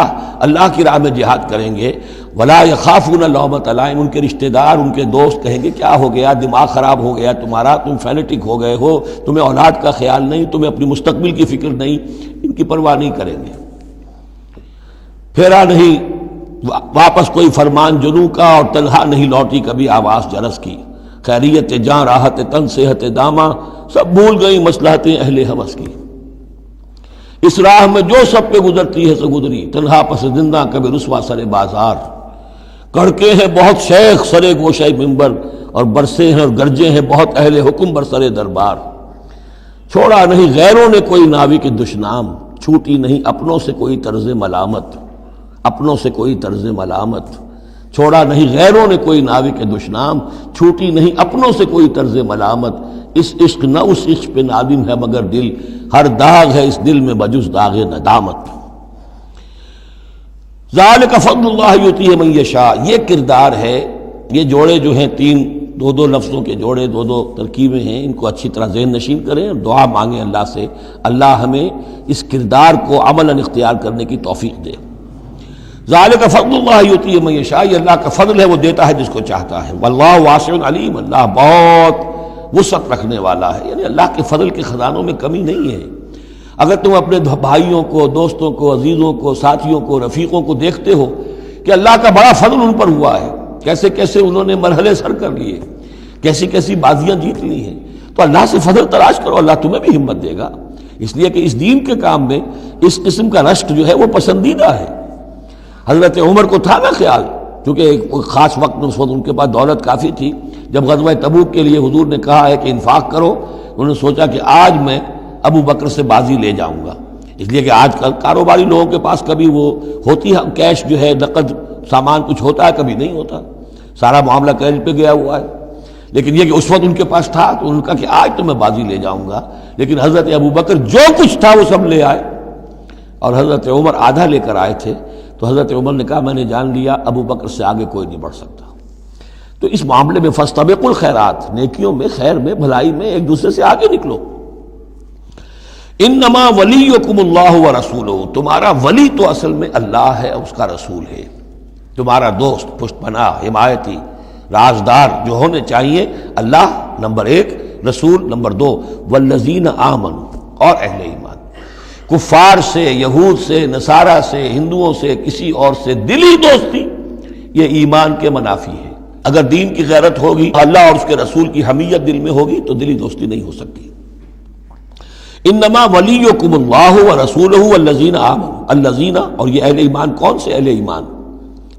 S2: اللہ کی راہ میں جہاد کریں گے، ولا یخافون لومۃ لائم، ان کے رشتہ دار، ان کے دوست کہیں گے کیا ہو گیا، دماغ خراب ہو گیا تمہارا، تم فینیٹک ہو گئے ہو، تمہیں اولاد کا خیال نہیں، تمہیں اپنی مستقبل کی فکر نہیں، ان کی پرواہ نہیں کریں گے۔ پھیرا نہیں واپس کوئی فرمان جنو کا، اور تنہا نہیں لوٹی کبھی آواز جرس کی، خیریت جاں راحت تن صحت داماں، سب بھول گئی مصلحتیں اہل ہوس کی، اس راہ میں جو سب پہ گزرتی ہے سو گزری، تنہا پس زندہ کبھی رسوا سر بازار، کڑکے ہیں بہت شیخ سرے گوشہ منبر، اور برسے ہیں اور گرجے ہیں بہت اہل حکم برسر دربار، چھوڑا نہیں غیروں نے کوئی ناوی کے دشنام، چھوٹی نہیں اپنوں سے کوئی طرز ملامت، اپنوں سے کوئی طرز ملامت، چھوڑا نہیں غیروں نے کوئی ناوی کے دشنام، چھوٹی نہیں اپنوں سے کوئی طرز ملامت، اس عشق نہ اس عشق پہ نادم ہے مگر دل، ہر داغ ہے اس دل میں بجز داغ ندامت۔ ذالک فضل اللہ یؤتیہ من یشاء، یہ کردار ہے، یہ جوڑے جو ہیں تین دو دو لفظوں کے جوڑے، دو دو ترکیبیں ہیں، ان کو اچھی طرح ذہن نشین کریں اور دعا مانگیں اللہ سے، اللہ ہمیں اس کردار کو عملاً اختیار کرنے کی توفیق دے۔ ذالک فضل اللہ یؤتیہ من یشاء، یہ اللہ کا فضل ہے، وہ دیتا ہے جس کو چاہتا ہے، واللہ واسع علیم، اللہ بہت وسعت رکھنے والا ہے، یعنی اللہ کے فضل کے خزانوں میں کمی نہیں ہے۔ اگر تم اپنے بھائیوں کو، دوستوں کو، عزیزوں کو، ساتھیوں کو، رفیقوں کو دیکھتے ہو کہ اللہ کا بڑا فضل ان پر ہوا ہے، کیسے کیسے انہوں نے مرحلے سر کر لیے، کیسی کیسی بازیاں جیت لی ہیں، تو اللہ سے فضل تلاش کرو، اللہ تمہیں بھی ہمت دے گا، اس لیے کہ اس دین کے کام میں اس قسم کا رشک جو ہے وہ پسندیدہ ہے۔ حضرت عمر کو تھا نا خیال، چونکہ ایک خاص وقت میں اس وقت ان کے پاس دولت کافی تھی، جب غزوہ تبوک کے لیے حضور نے کہا ہے کہ انفاق کرو، انہوں نے سوچا کہ آج میں ابو بکر سے بازی لے جاؤں گا، اس لیے کہ آج کل کاروباری لوگوں کے پاس کبھی وہ ہوتی ہے کیش جو ہے، نقد سامان کچھ ہوتا ہے، کبھی نہیں ہوتا، سارا معاملہ کریڈٹ پہ گیا ہوا ہے، لیکن یہ کہ اس وقت ان کے پاس تھا تو انہوں نے کہا کہ آج تو میں بازی لے جاؤں گا، لیکن حضرت ابو بکر جو کچھ تھا وہ سب لے آئے، اور حضرت عمر آدھا لے کر آئے تھے، تو حضرت عمر نے کہا میں نے جان لیا ابو بکر سے آگے کوئی نہیں بڑھ سکتا۔ تو اس معاملے میں فاستبقوا الخیرات، نیکیوں میں، خیر میں، بھلائی میں ایک دوسرے سے آگے نکلو۔ انما ولیکم اللہ ورسولہ، تمہارا ولی تو اصل میں اللہ ہے، اس کا رسول ہے، تمہارا دوست، پشت پناہ، حمایتی، رازدار جو ہونے چاہیے اللہ نمبر ایک، رسول نمبر دو، والذین آمنوا، اور اہل ایمان۔ کفار سے، یہود سے، نصارہ سے، ہندوؤں سے، کسی اور سے دلی دوستی یہ ایمان کے منافی ہے۔ اگر دین کی غیرت ہوگی، اللہ اور اس کے رسول کی حمیت دل میں ہوگی تو دلی دوستی نہیں ہو سکتی۔ انما ولیکم اللہ ورسولہ والذین آمنوا، الذین، اور یہ اہل ایمان کون سے اہل ایمان؟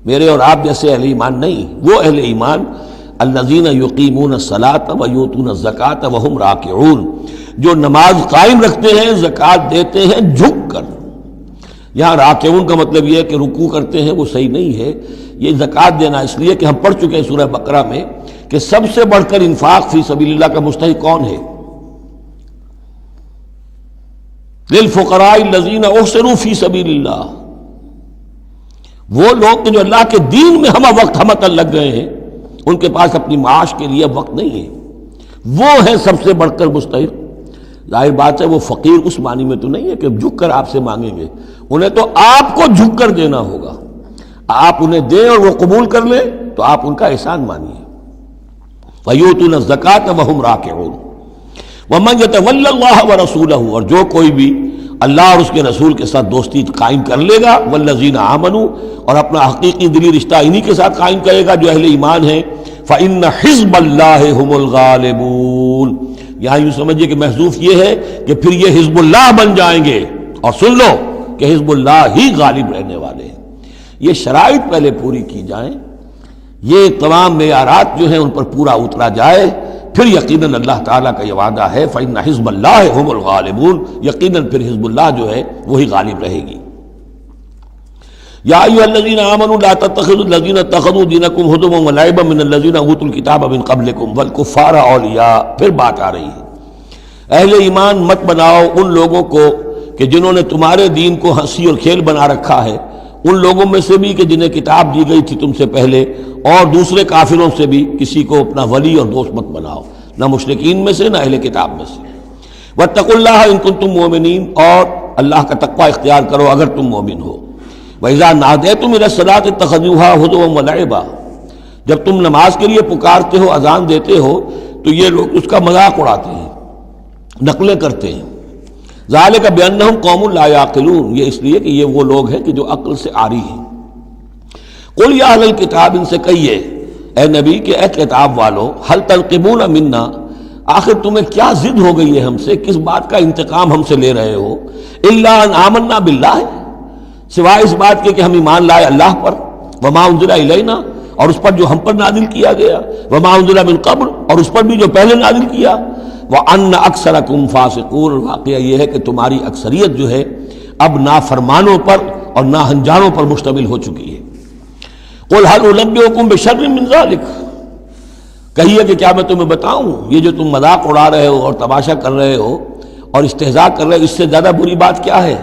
S2: میرے اور آپ جیسے اہل ایمان نہیں، وہ اہل ایمان الذین یقیمون الصلاۃ ویؤتون الزکاۃ وہم راکعون، جو نماز قائم رکھتے ہیں، زکوٰۃ دیتے ہیں جھک کر۔ یہاں راکعون کا مطلب یہ ہے کہ رکوع کرتے ہیں، وہ صحیح نہیں ہے، یہ زکوٰۃ دینا اس لیے کہ ہم پڑھ چکے ہیں سورہ بقرہ میں کہ سب سے بڑھ کر انفاق فی سبیل اللہ کا مستحق کون ہے؟ للفقراء الذین احصروا فی سبیل اللہ، وہ لوگ جو اللہ کے دین میں ہمہ وقت ہمتن لگ گئے ہیں، ان کے پاس اپنی معاش کے لیے وقت نہیں ہے، وہ ہیں سب سے بڑھ کر مستحق۔ ظاہر بات ہے وہ فقیر اس معنی میں تو نہیں ہے کہ جھک کر آپ سے مانگیں گے، انہیں تو آپ کو جھک کر دینا ہوگا، آپ انہیں دیں اور وہ قبول کر لیں تو آپ ان کا احسان مانیے۔ وَيُؤْتُونَ الزَّكَاةَ وَهُمْ رَاكِعُونَ وَمَنْ يَتَوَلَّ اللَّهَ وَرَسُولَهُ، اور جو کوئی بھی اللہ اور اس کے رسول کے ساتھ دوستی قائم کر لے گا، وَالَّذِينَ آمَنُوا، اور اپنا حقیقی دلی رشتہ انہی کے ساتھ قائم کرے گا جو اہل ایمان ہیں، فَإِنَّ حِزْبَ اللَّهِ هُمُ الْغَالِبُونَ، یہاں یوں سمجھیے کہ محذوف یہ ہے کہ پھر یہ حزب اللہ بن جائیں گے، اور سن لو کہ حزب اللہ ہی غالب رہنے والے ہیں۔ یہ شرائط پہلے پوری کی جائیں، یہ تمام معیارات جو ہیں ان پر پورا اترا جائے، پھر یقیناً اللہ تعالیٰ کا یہ وعدہ ہے فَإِنَّ حِزْبَ اللَّهِ هُمُ الْغَالِبُونَ، یقیناً پھر حزب اللہ جو ہے وہی غالب رہے گی۔ یا ایھا الذین آمنوا لا تتخذوا الذین اتخذوا دینکم ہزوا ولعبا من الذین اوتوا الکتاب من قبلکم والکفار اولیاء، پھر بات آ رہی ہے، اہل ایمان مت بناؤ ان لوگوں کو کہ جنہوں نے تمہارے دین کو ہنسی اور کھیل بنا رکھا ہے، ان لوگوں میں سے بھی کہ جنہیں کتاب دی گئی تھی تم سے پہلے، اور دوسرے کافروں سے بھی کسی کو اپنا ولی اور دوست مت بناؤ، نہ مشرکین میں سے نہ اہل کتاب میں سے۔ واتقوا اللہ ان کنتم مؤمنین، اور اللہ کا تقوی اختیار کرو اگر تم مومن ہو۔ وَإِذَا نَادَيْتُمْ إِلَى الصَّلَاةِ اتَّخَذُوهَا هُزُوًا وَلَعِبًا، جب تم نماز کے لیے پکارتے ہو، اذان دیتے ہو، تو یہ لوگ اس کا مذاق اڑاتے ہیں، نقلیں کرتے ہیں۔ ذَلِكَ بِأَنَّهُمْ قَوْمٌ لَا يَعْقِلُونَ، یہ اس لیے کہ یہ وہ لوگ ہیں کہ جو عقل سے عاری ہیں۔ قل یا اہل الکتاب، ان سے کہیے اے نبی کہ اے کتاب والو، حل تنقمون منا، آخر تمہیں کیا ضد ہو گئی ہے ہم سے، کس بات کا انتقام ہم سے لے رہے ہو، الا ان آمنا باللہ، سوائے اس بات کے کہ ہم ایمان لائے اللہ پر، وما انزل الینا، اور اس پر جو ہم پر نازل کیا گیا، وما انزل من قبل، اور اس پر بھی جو پہلے نازل کیا، وان اکثرکم فاسقون، واقعہ یہ ہے کہ تمہاری اکثریت جو ہے اب نافرمانوں پر اور ناہنجاروں پر مشتمل ہو چکی ہے۔ قل هل انبئکم بشر من ذلک، کہیے کہ کیا میں تمہیں بتاؤں، یہ جو تم مذاق اڑا رہے ہو اور تماشا کر رہے ہو اور استہزاء کر رہے ہو، اس سے زیادہ بری بات کیا ہے،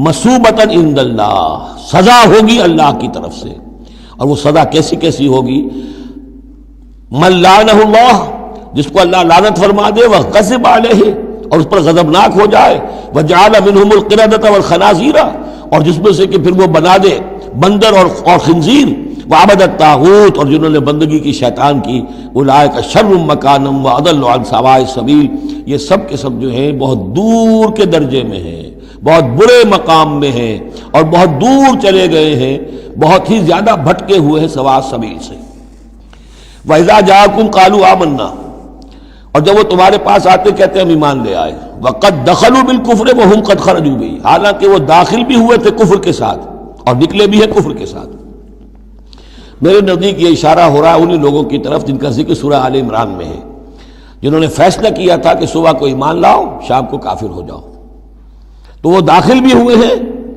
S2: مثوبۃ عند اللہ، سزا ہوگی اللہ کی طرف سے، اور وہ سزا کیسی کیسی ہوگی، من لعنہ اللہ، جس کو اللہ لعنت فرما دے، وغضب علیہ، اور اس پر غضبناک ہو جائے، وجعل منہم القردۃ والخنازیر، اور جس میں سے کہ پھر وہ بنا دے بندر اور خنزیر، وعبد الطاغوت، اور جنہوں نے بندگی کی شیطان کی، اولئک شر مکانا واضل عن سواء السبیل، یہ سب کے سب جو ہیں بہت دور کے درجے میں ہیں، بہت برے مقام میں ہیں، اور بہت دور چلے گئے ہیں، بہت ہی زیادہ بھٹکے ہوئے ہیں سواء السبیل سے۔ وَإِذَا جَاءَكُمْ قَالُوا آمَنَّا، اور جب وہ تمہارے پاس آتے کہتے ہیں ہم ایمان لے آئے، وَقَدْ دَخَلُوا بِالْكُفْرِ وَهُمْ قَدْ خَرَجُوا بِهِ، حالانکہ وہ داخل بھی ہوئے تھے کفر کے ساتھ اور نکلے بھی ہیں کفر کے ساتھ۔ میرے نزدیک یہ اشارہ ہو رہا ہے انہی لوگوں کی طرف جن کا ذکر سورہ آل عمران میں ہے، جنہوں نے فیصلہ کیا تھا کہ صبح کو ایمان لاؤ، شام کو کافر ہو جاؤ، تو وہ داخل بھی ہوئے ہیں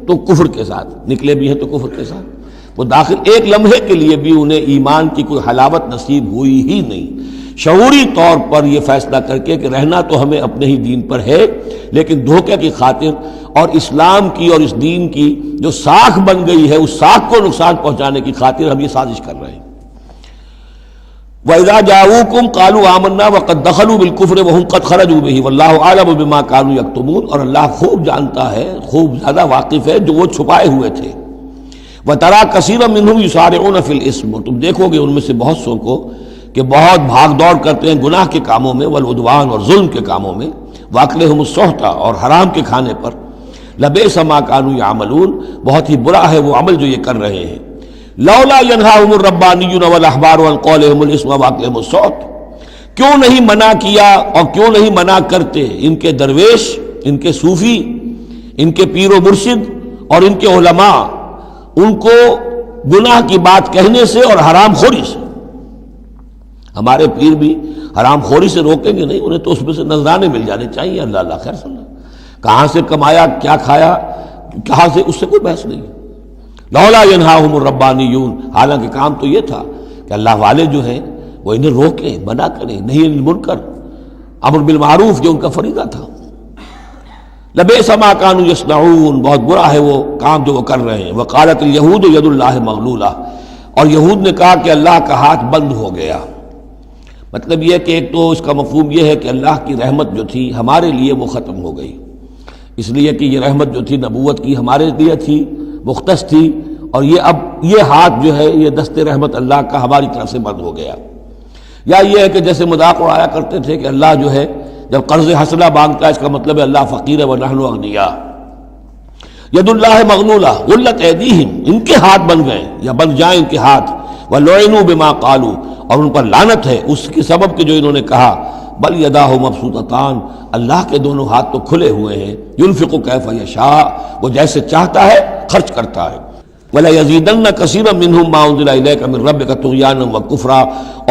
S2: تو کفر کے ساتھ، نکلے بھی ہیں تو کفر کے ساتھ۔ وہ داخل ایک لمحے کے لیے بھی انہیں ایمان کی کوئی حلاوت نصیب ہوئی ہی نہیں، شعوری طور پر یہ فیصلہ کر کے کہ رہنا تو ہمیں اپنے ہی دین پر ہے، لیکن دھوکے کی خاطر اور اسلام کی اور اس دین کی جو ساکھ بن گئی ہے اس ساکھ کو نقصان پہنچانے کی خاطر ہم یہ سازش کر رہے ہیں۔ وَإِذَا جَاءُوكُمْ قَالُوا آمَنَّا وَقَدْ دَخَلُوا بِالْكُفْرِ وَهُمْ قَدْ خَرَجُوا بِهِ وَاللَّهُ أَعْلَمُ بِمَا كَانُوا يَكْتُمُونَ، اور اللہ خوب جانتا ہے، خوب زیادہ واقف ہے جو وہ چھپائے ہوئے تھے۔ وَتَرَىٰ كَثِيرًا مِّنْهُمْ يُسَارِعُونَ فِي الْإِثْمِ، اور تم دیکھو گے ان میں سے بہت سو کو کہ بہت بھاگ دوڑ کرتے ہیں گناہ کے کاموں میں، والعدوان، اور ظلم کے کاموں میں، وَأَكْلِهِمُ السُّحْتَ، اور حرام کے کھانے پر، لَبِئْسَ مَا كَانُوا يَعْمَلُونَ، بہت ہی برا ہے وہ عمل جو یہ کر رہے ہیں۔ لولا ينهاهم الربانيون والاحبار عن قولهم الاسم واكلهم السحت، کیوں نہیں منع کیا اور کیوں نہیں منع کرتے ان کے درویش، ان کے صوفی، ان کے پیر و مرشد اور ان کے علماء ان کو گناہ کی بات کہنے سے اور حرام خوری سے۔ ہمارے پیر بھی حرام خوری سے روکیں گے نہیں، انہیں تو اس میں سے نذرانے مل جانے چاہیے، اللہ اللہ خیر صلی اللہ، کہاں سے کمایا، کیا کھایا، کہاں سے، اس سے کوئی بحث نہیں۔ لولا ینہاہم الربانیون، حالانکہ کام تو یہ تھا کہ اللہ والے جو ہیں وہ انہیں روکیں، منع کریں، نہیں المنکر، امر بالمعروف جو ان کا فریضہ تھا۔ لبئس ما کانوا یصنعون، بہت برا ہے وہ کام جو وہ کر رہے ہیں۔ وقالت الیہود ید اللہ مغلولہ، اور یہود نے کہا کہ اللہ کا ہاتھ بند ہو گیا۔ مطلب یہ کہ ایک تو اس کا مفہوم یہ ہے کہ اللہ کی رحمت جو تھی ہمارے لیے وہ ختم ہو گئی، اس لیے کہ یہ رحمت جو تھی نبوت کی ہمارے لیے تھی، مختص تھی، اور یہ اب یہ ہاتھ جو ہے یہ دست رحمت اللہ کا ہماری طرف سے بند ہو گیا۔ یا یہ ہے کہ جیسے مذاق اڑایا کرتے تھے کہ اللہ جو ہے جب قرض حسنہ مانگتا ہے اس کا مطلب ہے اللہ فقیر ہے ونحن اغنیاء۔ ید اللہ مغلولہ غلت ایدیہم، ان کے ہاتھ بن گئے یا بن جائیں ان کے ہاتھ، وَلُعِنُوا بِمَا قَالُوا، اور ان پر لعنت ہے اس کے سبب کہ جو انہوں نے کہا، بل یداہ مبسوطتان، اللہ کے دونوں ہاتھ تو کھلے ہوئے ہیں، ينفق کیف یشاء، وہ جیسے چاہتا ہے خرچ کرتا ہے۔ وَلَيَزِيدَنَّ كَثِيرًا مِّنْهُم مَّا أُنزِلَ إِلَيْكَ مِن رَّبِّكَ طُغْيَانًا وَكُفْرًا،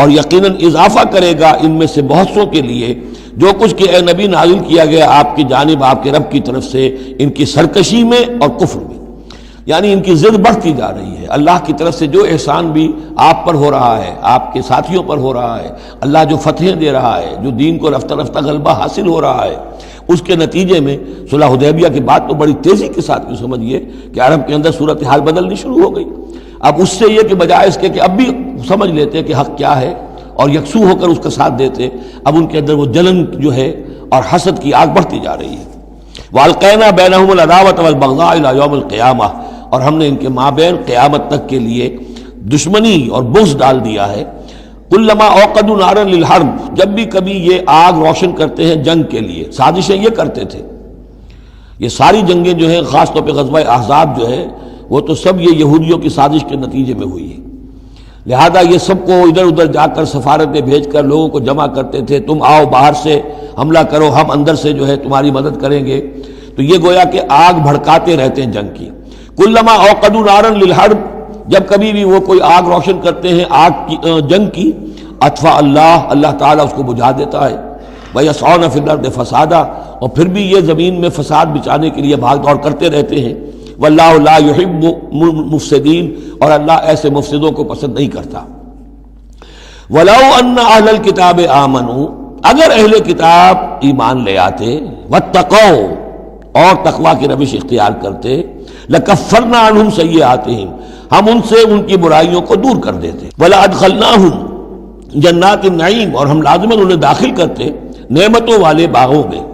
S2: اور یقیناً اضافہ کرے گا ان میں سے بہت سو کے لیے جو کچھ کہ اے نبی نازل کیا گیا آپ کی جانب آپ کے رب کی طرف سے، ان کی سرکشی میں اور کفر میں، یعنی ان کی ضد بڑھتی جا رہی ہے۔ اللہ کی طرف سے جو احسان بھی آپ پر ہو رہا ہے، آپ کے ساتھیوں پر ہو رہا ہے، اللہ جو فتحیں دے رہا ہے، جو دین کو رفتہ رفتہ غلبہ حاصل ہو رہا ہے، اس کے نتیجے میں صلح حدیبیہ کے بعد تو بڑی تیزی کے ساتھ بھی سمجھیے کہ عرب کے اندر صورتحال بدلنی شروع ہو گئی۔ اب اس سے یہ کہ بجائے اس کے کہ اب بھی سمجھ لیتے کہ حق کیا ہے اور یکسو ہو کر اس کا ساتھ دیتے، اب ان کے اندر وہ جلن جو ہے اور حسد کی آگ بڑھتی جا رہی ہے۔ وَأَلْقَيْنَا بَيْنَهُمُ الْعَدَاوَةَ وَالْبَغْضَاءَ إِلَى يَوْمِ الْقِيَامَةِ، اور ہم نے ان کے مابین قیامت تک کے لیے دشمنی اور بغض ڈال دیا ہے۔ کلما اوقدوا نارا للحرب، جب بھی کبھی یہ آگ روشن کرتے ہیں جنگ کے لیے، سازشیں یہ کرتے تھے۔ یہ ساری جنگیں جو ہیں خاص طور پہ غزوہ احزاب جو ہے وہ تو سب یہ یہودیوں کی سازش کے نتیجے میں ہوئی ہے۔ لہذا یہ سب کو ادھر ادھر جا کر سفارتیں بھیج کر لوگوں کو جمع کرتے تھے، تم آؤ باہر سے حملہ کرو، ہم اندر سے جو ہے تمہاری مدد کریں گے۔ تو یہ گویا کہ آگ بھڑکاتے رہتے ہیں جنگ کی۔ کلما اوقدوا نارا للحرب، جب کبھی بھی وہ کوئی آگ روشن کرتے ہیں آگ کی جنگ کی، اطفا اللہ تعالیٰ اس کو بجھا دیتا ہے۔ وَيَسْعَوْنَ فِي الْأَرْضِ فَسَادًا، اور پھر بھی یہ زمین میں فساد بچانے کے لیے بھاگ دوڑ کرتے رہتے ہیں۔ وَاللَّهُ لَا يُحِبُّ الْمُفْسِدِينَ، اور اللہ ایسے مفسدوں کو پسند نہیں کرتا۔ وَلَوْ أَنَّ أَهْلَ الْكِتَابِ آمَنُوا، اگر اہل کتاب ایمان لے آتے، وَاتَّقَوْا، اور تقوی کی روش اختیار کرتے، لَكَفَّرْنَا عَنْهُمْ سَيِّئَاتِهِمْ، ہم ان سے ان کی برائیوں کو دور کر دیتے۔ وَلَأَدْخَلْنَاهُمْ جنات النعیم، اور ہم لازماً انہیں داخل کرتے نعمتوں والے باغوں میں۔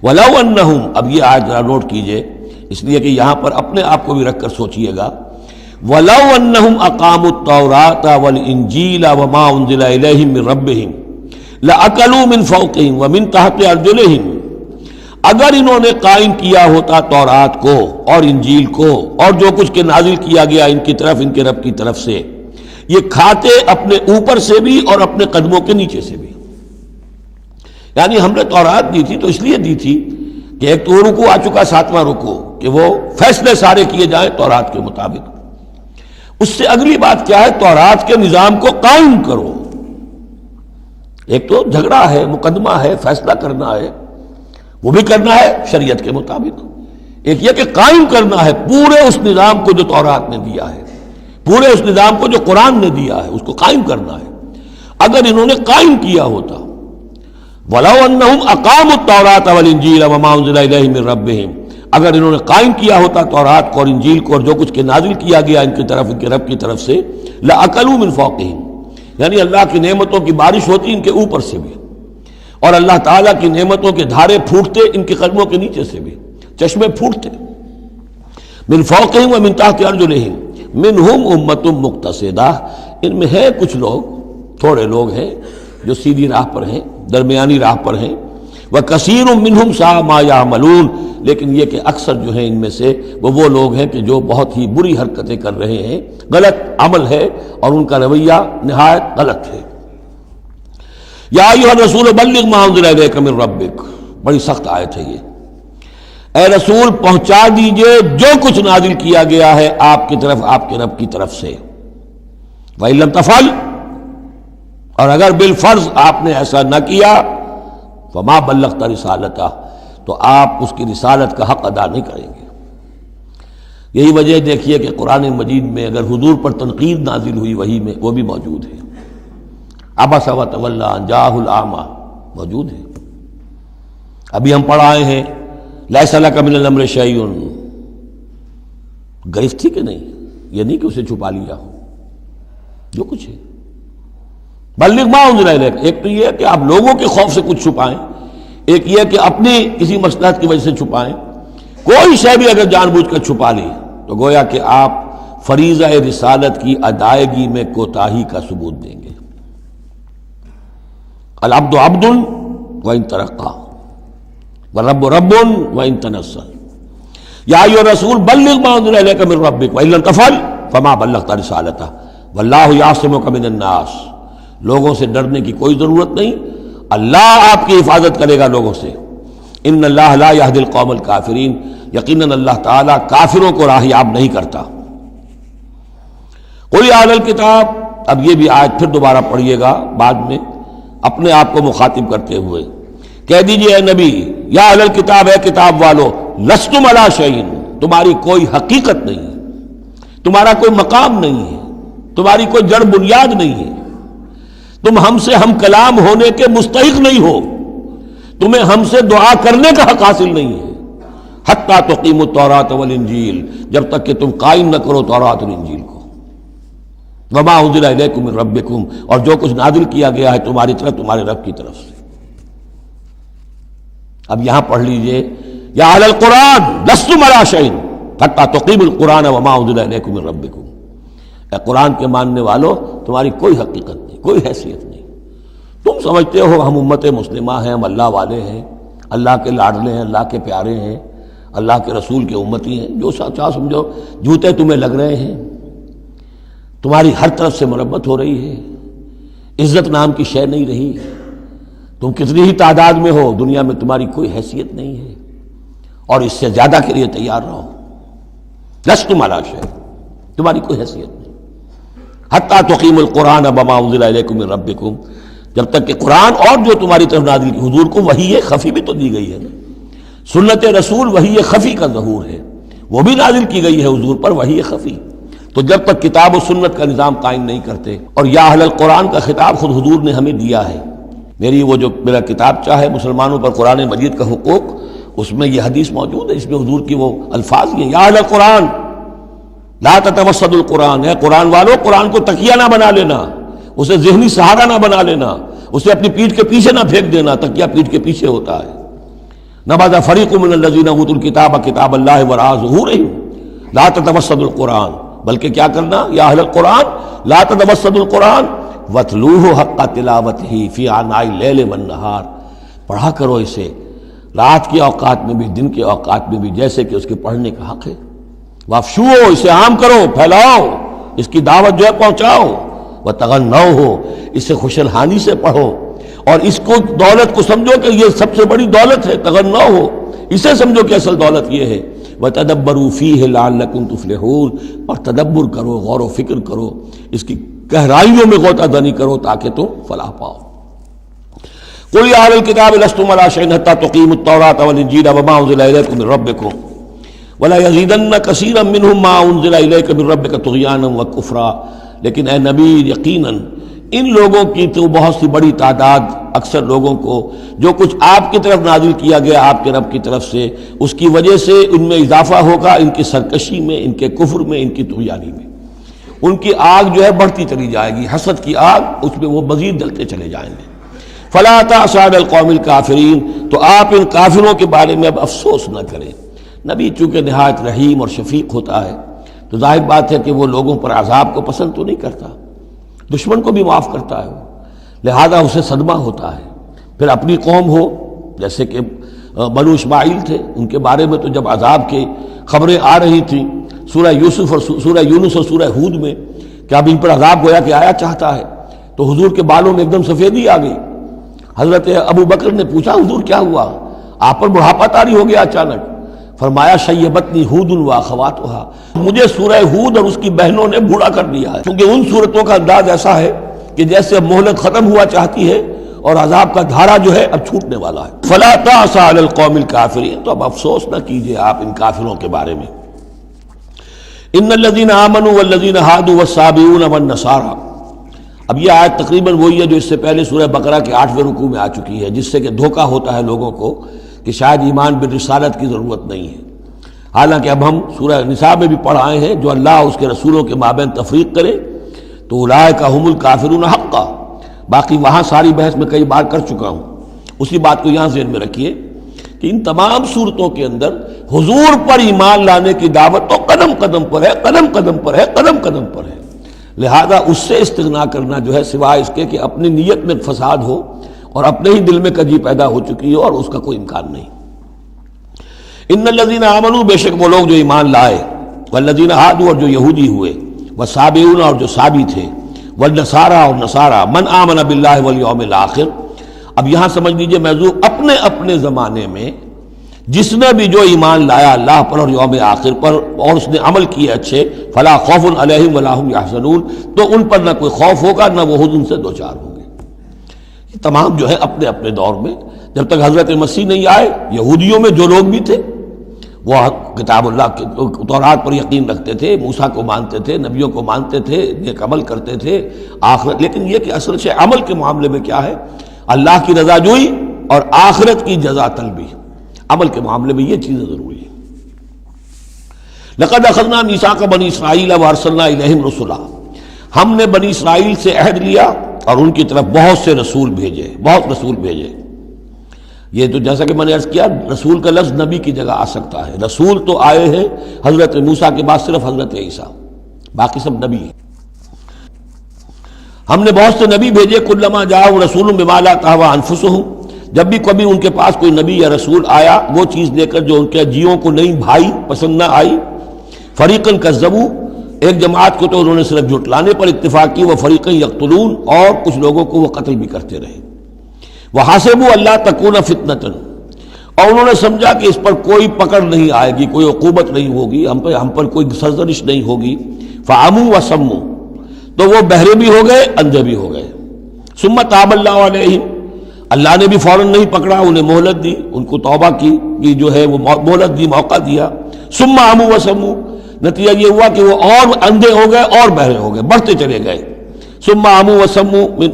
S2: وَلَوْ أَنَّهُمْ، اب یہ آیت ذرا نوٹ کیجئے اس لیے کہ یہاں پر اپنے آپ کو بھی رکھ کر سوچئے گا۔ وَلَوْ أَنَّهُمْ أَقَامُوا التَّوْرَاةَ وَالْإِنْجِيلَ وَمَا أُنزِلَ إِلَيْهِمْ مِنْ رَبِّهِمْ لَأَكَلُوا مِنْ فَوْقِهِمْ وَمِنْ تَحْتِ أَرْجُلِهِمْ، اگر انہوں نے قائم کیا ہوتا تورات کو اور انجیل کو اور جو کچھ کے نازل کیا گیا ان کی طرف، ان کے رب کی طرف سے، یہ کھاتے اپنے اوپر سے بھی اور اپنے قدموں کے نیچے سے بھی۔ یعنی ہم نے تورات دی تھی تو اس لیے دی تھی کہ ایک تو رکوع آ چکا، 7واں رکوع، کہ وہ فیصلے سارے کیے جائیں تورات کے مطابق۔ اس سے اگلی بات کیا ہے؟ تورات کے نظام کو قائم کرو۔ ایک تو جھگڑا ہے، مقدمہ ہے، فیصلہ کرنا ہے، وہ بھی کرنا ہے شریعت کے مطابق۔ ایک یہ کہ قائم کرنا ہے پورے اس نظام کو جو تورات نے دیا ہے، پورے اس نظام کو جو قرآن نے دیا ہے، اس کو قائم کرنا ہے۔ اگر انہوں نے قائم کیا ہوتا، وَلَوْ أَنَّهُمْ أَقَامُوا التَّوْرَاةَ وَالْإِنْجِيلَ وَمَا أُنزِلَ إِلَيْهِمْ مِنْ رَبِّهِمْ، اگر انہوں نے قائم کیا ہوتا تورات کو اور انجیل کو اور جو کچھ کے نازل کیا گیا ان کی طرف، ان کے رب کی طرف سے، لَأَكَلُوا مِنْ فَوْقِهِمْ، یعنی اللہ کی نعمتوں کی بارش ہوتی ان کے اوپر سے بھی، اور اللہ تعالیٰ کی نعمتوں کے دھارے پھوٹتے ان کے قدموں کے نیچے سے بھی، چشمے پھوٹتے۔ من فوقہم ومن تحت ارجلہم منہم امۃ مقتصدہ، ان میں ہے کچھ لوگ، تھوڑے لوگ ہیں جو سیدھی راہ پر ہیں، درمیانی راہ پر ہیں۔ وکثیر منہم ساء ما یعملون، لیکن یہ کہ اکثر جو ہیں ان میں سے وہ لوگ ہیں کہ جو بہت ہی بری حرکتیں کر رہے ہیں، غلط عمل ہے اور ان کا رویہ نہایت غلط ہے۔ یا ایھا الرسول بلغ ما انزل الیک من ربک، بڑی سخت آیت ہے یہ۔ اے رسول پہنچا دیجئے جو کچھ نازل کیا گیا ہے آپ کی طرف، آپ کے رب کی طرف سے۔ وَإِن لَّمْ تَفْعَلْ، اور اگر بالفرض آپ نے ایسا نہ کیا، فَمَا بَلَّغْتَ رِسَالَتَهْ، تو آپ اس کی رسالت کا حق ادا نہیں کریں گے۔ یہی وجہ دیکھیے کہ قرآن مجید میں اگر حضور پر تنقید نازل ہوئی وحی میں، وہ بھی موجود ہے۔ عبس وتولی ان جاءہ الاعمی موجود ہے۔ ابھی ہم پڑھ آئے ہیں لیس لک من الامر شیء، گرفت تھی کہ نہیں؟ یہ نہیں کہ اسے چھپا لیا ہو، جو کچھ ہے۔ بلغ ما انزل الیک، ایک تو یہ کہ آپ لوگوں کے خوف سے کچھ چھپائیں، ایک یہ کہ اپنی کسی مصلحت کی وجہ سے چھپائیں۔ کوئی شے بھی اگر جان بوجھ کر چھپا لی تو گویا کہ آپ فریضہ رسالت کی ادائیگی میں کوتاہی کا ثبوت دیں گے۔ العبد عبد وان ترقى والرب رب وان تنزل، یا ایھا الرسول بلغ ما انزل الیک من ربک وان لم تفعل فما بلغت رسالتہ واللہ یعصمک من الناس، لوگوں سے ڈرنے کی کوئی ضرورت نہیں، اللہ آپ کی حفاظت کرے گا لوگوں سے۔ ان اللہ لا یہدی القوم الکافرین، یقیناً اللہ تعالیٰ کافروں کو راہیاب نہیں کرتا۔ قل یا اہل الکتاب، اب یہ بھی آیت پھر دوبارہ پڑھیے گا بعد میں اپنے آپ کو مخاطب کرتے ہوئے، کہہ دیجئے اے نبی، یا اہل الکتاب، اے کتاب والو، لستم علی شیء، تمہاری کوئی حقیقت نہیں ہے، تمہارا کوئی مقام نہیں ہے، تمہاری کوئی جڑ بنیاد نہیں ہے، تم ہم سے ہم کلام ہونے کے مستحق نہیں ہو، تمہیں ہم سے دعا کرنے کا حق حاصل نہیں ہے، حتی تقیموا التوراۃ والانجیل، جب تک کہ تم قائم نہ کرو تورات اور انجیل کو، وما انزل الیکم من ربکم، اور جو کچھ نازل کیا گیا ہے تمہاری طرف، تمہارے رب کی طرف سے۔ اب یہاں پڑھ لیجئے، یا اہل القرآن لستم علی شیء حتی تقیموا القرآن وما انزل الیکم من ربکم، اے قرآن کے ماننے والو، تمہاری کوئی حقیقت نہیں، کوئی حیثیت نہیں، تم سمجھتے ہو ہم امت مسلمہ ہیں، ہم اللہ والے ہیں، اللہ کے لاڈلے ہیں، اللہ کے پیارے ہیں، اللہ کے رسول کے امتی ہیں، جو چاہو سمجھو، جوتے تمہیں لگ رہے ہیں، تمہاری ہر طرف سے مرمت ہو رہی ہے، عزت نام کی شے نہیں رہی، تم کتنی ہی تعداد میں ہو، دنیا میں تمہاری کوئی حیثیت نہیں ہے، اور اس سے زیادہ کے لیے تیار رہو، لستم علی شیء، تمہاری کوئی حیثیت نہیں، حتی تقیموا القرآن بما انزل الیکم من ربکم، جب تک کہ قرآن اور جو تمہاری طرف نازل کی، حضور کو وحی خفی بھی تو دی گئی ہے نا، سنت رسول وحی خفی کا ظہور ہے، وہ بھی نازل کی گئی ہے حضور پر وحی خفی، تو جب تک کتاب و سنت کا نظام قائم نہیں کرتے، اور یا اہل القرآن کا خطاب خود حضور نے ہمیں دیا ہے، میرا کتاب چاہے مسلمانوں پر قرآن مجید کا حقوق، اس میں یہ حدیث موجود ہے، اس میں حضور کی وہ الفاظ ہیں، یا اہل القرآن لا تتوسدوا القرآن، ہے قرآن والوں، قرآن کو تکیہ نہ بنا لینا، اسے ذہنی سہارا نہ بنا لینا، اسے اپنی پیٹھ کے پیچھے نہ پھینک دینا، تکیہ پیٹھ کے پیچھے ہوتا ہے، نبذ فریق من الذین اوتوا الکتاب کتاب اللہ وراء ظہورہم لا تتوسدوا القرآن، بلکہ کیا کرنا، یا اہل القرآن لا تتوسدوا القرآن واتلوہ حق تلاوتہ فی آناء اللیل والنہار، پڑھا کرو اسے رات کے اوقات میں بھی دن کے اوقات میں بھی جیسے کہ اس کے پڑھنے کا حق ہے، وافشوہ، اسے عام کرو، پھیلاؤ، اس کی دعوت جو ہے پہنچاؤ، وتغنوہ، اسے خوشالحانی سے پڑھو، اور اس کو دولت کو سمجھو کہ یہ سب سے بڑی دولت ہے، تغنوہ، اسے سمجھو کہ اصل دولت یہ ہے، وتدبروا فیہ لعلکم تفلحون، اور تدبر کرو، غور و فکر کرو، اس کی گہرائیوں میں غوطہ زنی کرو تاکہ تم فلاح پاؤ۔ قل یا اہل الکتاب لستم علی شیء حتی تقیموا التوراۃ والانجیل وما انزل الیکم من ربکم ولا یزیدن کثیرا منہم ما انزل الیک من ربک طغیانا وکفرا، لیکن اے نبی یقیناً ان لوگوں کی تو بہت سی بڑی تعداد، اکثر لوگوں کو جو کچھ آپ کی طرف نازل کیا گیا آپ کے رب کی طرف سے، اس کی وجہ سے ان میں اضافہ ہوگا، ان کی سرکشی میں، ان کے کفر میں، ان کی طغیانی میں، ان کی آگ جو ہے بڑھتی چلی جائے گی، حسد کی آگ، اس میں وہ مزید جلتے چلے جائیں گے۔ فلا تأس علی القوم الکافرین، تو آپ ان کافروں کے بارے میں اب افسوس نہ کریں۔ نبی چونکہ نہایت رحیم اور شفیق ہوتا ہے تو ظاہر بات ہے کہ وہ لوگوں پر عذاب کو پسند تو نہیں کرتا، دشمن کو بھی معاف کرتا ہے وہ، لہذا اسے صدمہ ہوتا ہے۔ پھر اپنی قوم ہو، جیسے کہ بنو اسماعیل تھے، ان کے بارے میں تو جب عذاب کی خبریں آ رہی تھیں سورہ یوسف اور سورہ یونس اور سورہ ہود میں کہ اب ان پر عذاب گویا کہ آیا چاہتا ہے، تو حضور کے بالوں میں ایک دم سفیدی آ گئی۔ حضرت ابو بکر نے پوچھا حضور کیا ہوا، آپ پر بڑھاپا طاری ہو گیا اچانک؟ فرمایا شیبتنی ہود واخواتھا، مجھے سورہ ہود اور اس کی بہنوں نے بوڑھا کر دیا ہے، کیونکہ ان صورتوں کا انداز ایسا ہے کہ جیسے اب مہلت ختم ہوا چاہتی ہے اور عذاب کا دھارا جو ہے اب چھوٹنے والا ہے۔ فلا تأس علی القوم الکافرین، تو اب افسوس نہ کیجئے آپ ان کافروں کے بارے میں۔ ان الذین آمنوا والذین ہادوا والصابئون والنصارى، اب یہ آیت تقریباً وہی ہے جو اس سے پہلے سورہ بقرہ کے 8ویں رکوع میں آ چکی ہے، جس سے کہ دھوکہ ہوتا ہے لوگوں کو کہ شاید ایمان بالرسالت کی ضرورت نہیں ہے، حالانکہ اب ہم سورہ نساء میں بھی پڑھ آئے ہیں جو اللہ اس کے رسولوں کے مابین تفریق کرے تو اولئک ھم الکافرون حقا، باقی وہاں ساری بحث میں کئی بار کر چکا ہوں، اسی بات کو یہاں ذہن میں رکھیے کہ ان تمام صورتوں کے اندر حضور پر ایمان لانے کی دعوت تو قدم قدم پر ہے، قدم قدم پر ہے، قدم قدم پر ہے، لہذا اس سے استغنا کرنا جو ہے سوائے اس کے کہ اپنی نیت میں فساد ہو اور اپنے ہی دل میں کجی پیدا ہو چکی ہو، اور اس کا کوئی امکان نہیں۔ ان الذین آمنوا، بے شک وہ لوگ جو ایمان لائے، والذین ہادوا، اور جو یہودی ہوئے، والصابئون، اور جو صابی تھے، والنصارى، اور نصارى، من آمن باللہ والیوم الآخر، اب یہاں سمجھ لیجئے موضوع اپنے اپنے زمانے میں جس نے بھی جو ایمان لایا اللہ پر اور یوم آخر پر اور اس نے عمل کیے اچھے، فلا خوف علیہم ولا هم یحزنون، تو ان پر نہ کوئی خوف ہوگا نہ وہ حزن سے دوچار ہوں گے۔ یہ تمام جو ہے اپنے اپنے دور میں، جب تک حضرت مسیح نہیں آئے، یہودیوں میں جو لوگ بھی تھے وہ کتاب اللہ کے تورات پر یقین رکھتے تھے، موسیٰ کو مانتے تھے، نبیوں کو مانتے تھے، نیک عمل کرتے تھے آخرت، لیکن یہ کہ اصل سے عمل کے معاملے میں کیا ہے، اللہ کی رضا جوئی اور آخرت کی جزا طلبی، عمل کے معاملے میں یہ چیزیں ضروری ہیں۔ لقد اخذنا میثاق بنی اسرائیل وارسلنا الیہم رسلا، ہم نے بنی اسرائیل سے عہد لیا اور ان کی طرف بہت سے رسول بھیجے، بہت رسول بھیجے۔ یہ تو جیسا کہ میں نے عرض کیا، رسول کا لفظ نبی کی جگہ آ سکتا ہے، رسول تو آئے ہیں حضرت موسیٰ کے بعد صرف حضرت عیسیٰ، باقی سب نبی ہیں۔ ہم نے بہت سے نبی بھیجے، کلما جاء رسول بما لا تهوى انفسهم، جب بھی کبھی ان کے پاس کوئی نبی یا رسول آیا وہ چیز لے کر جو ان کے جیوں کو نہیں بھائی، پسند نہ آئی، فریقاً کذبوا، ایک جماعت کو تو انہوں نے صرف جھٹلانے پر اتفاق کی، وہ فریقاً یقتلون، اور کچھ لوگوں کو وہ قتل بھی کرتے رہے۔ وحسبوا اللہ تکون فتنۃ، اور انہوں نے سمجھا کہ اس پر کوئی پکڑ نہیں آئے گی، کوئی عقوبت نہیں ہوگی، ہم پر کوئی سرزنش نہیں ہوگی۔ فعموا وصموا، تو وہ بہرے بھی ہو گئے، اندھے بھی ہو گئے۔ ثم تاب اللہ علیہم، اللہ نے بھی فوراً نہیں پکڑا، انہیں مہلت دی، ان کو توبہ کی جو ہے وہ مہلت دی، موقع دیا۔ ثم عموا وصموا، نتیجہ یہ ہوا کہ وہ اور اندھے ہو گئے اور بہرے ہو گئے، بڑھتے چلے گئے۔ ثم عموا وصموا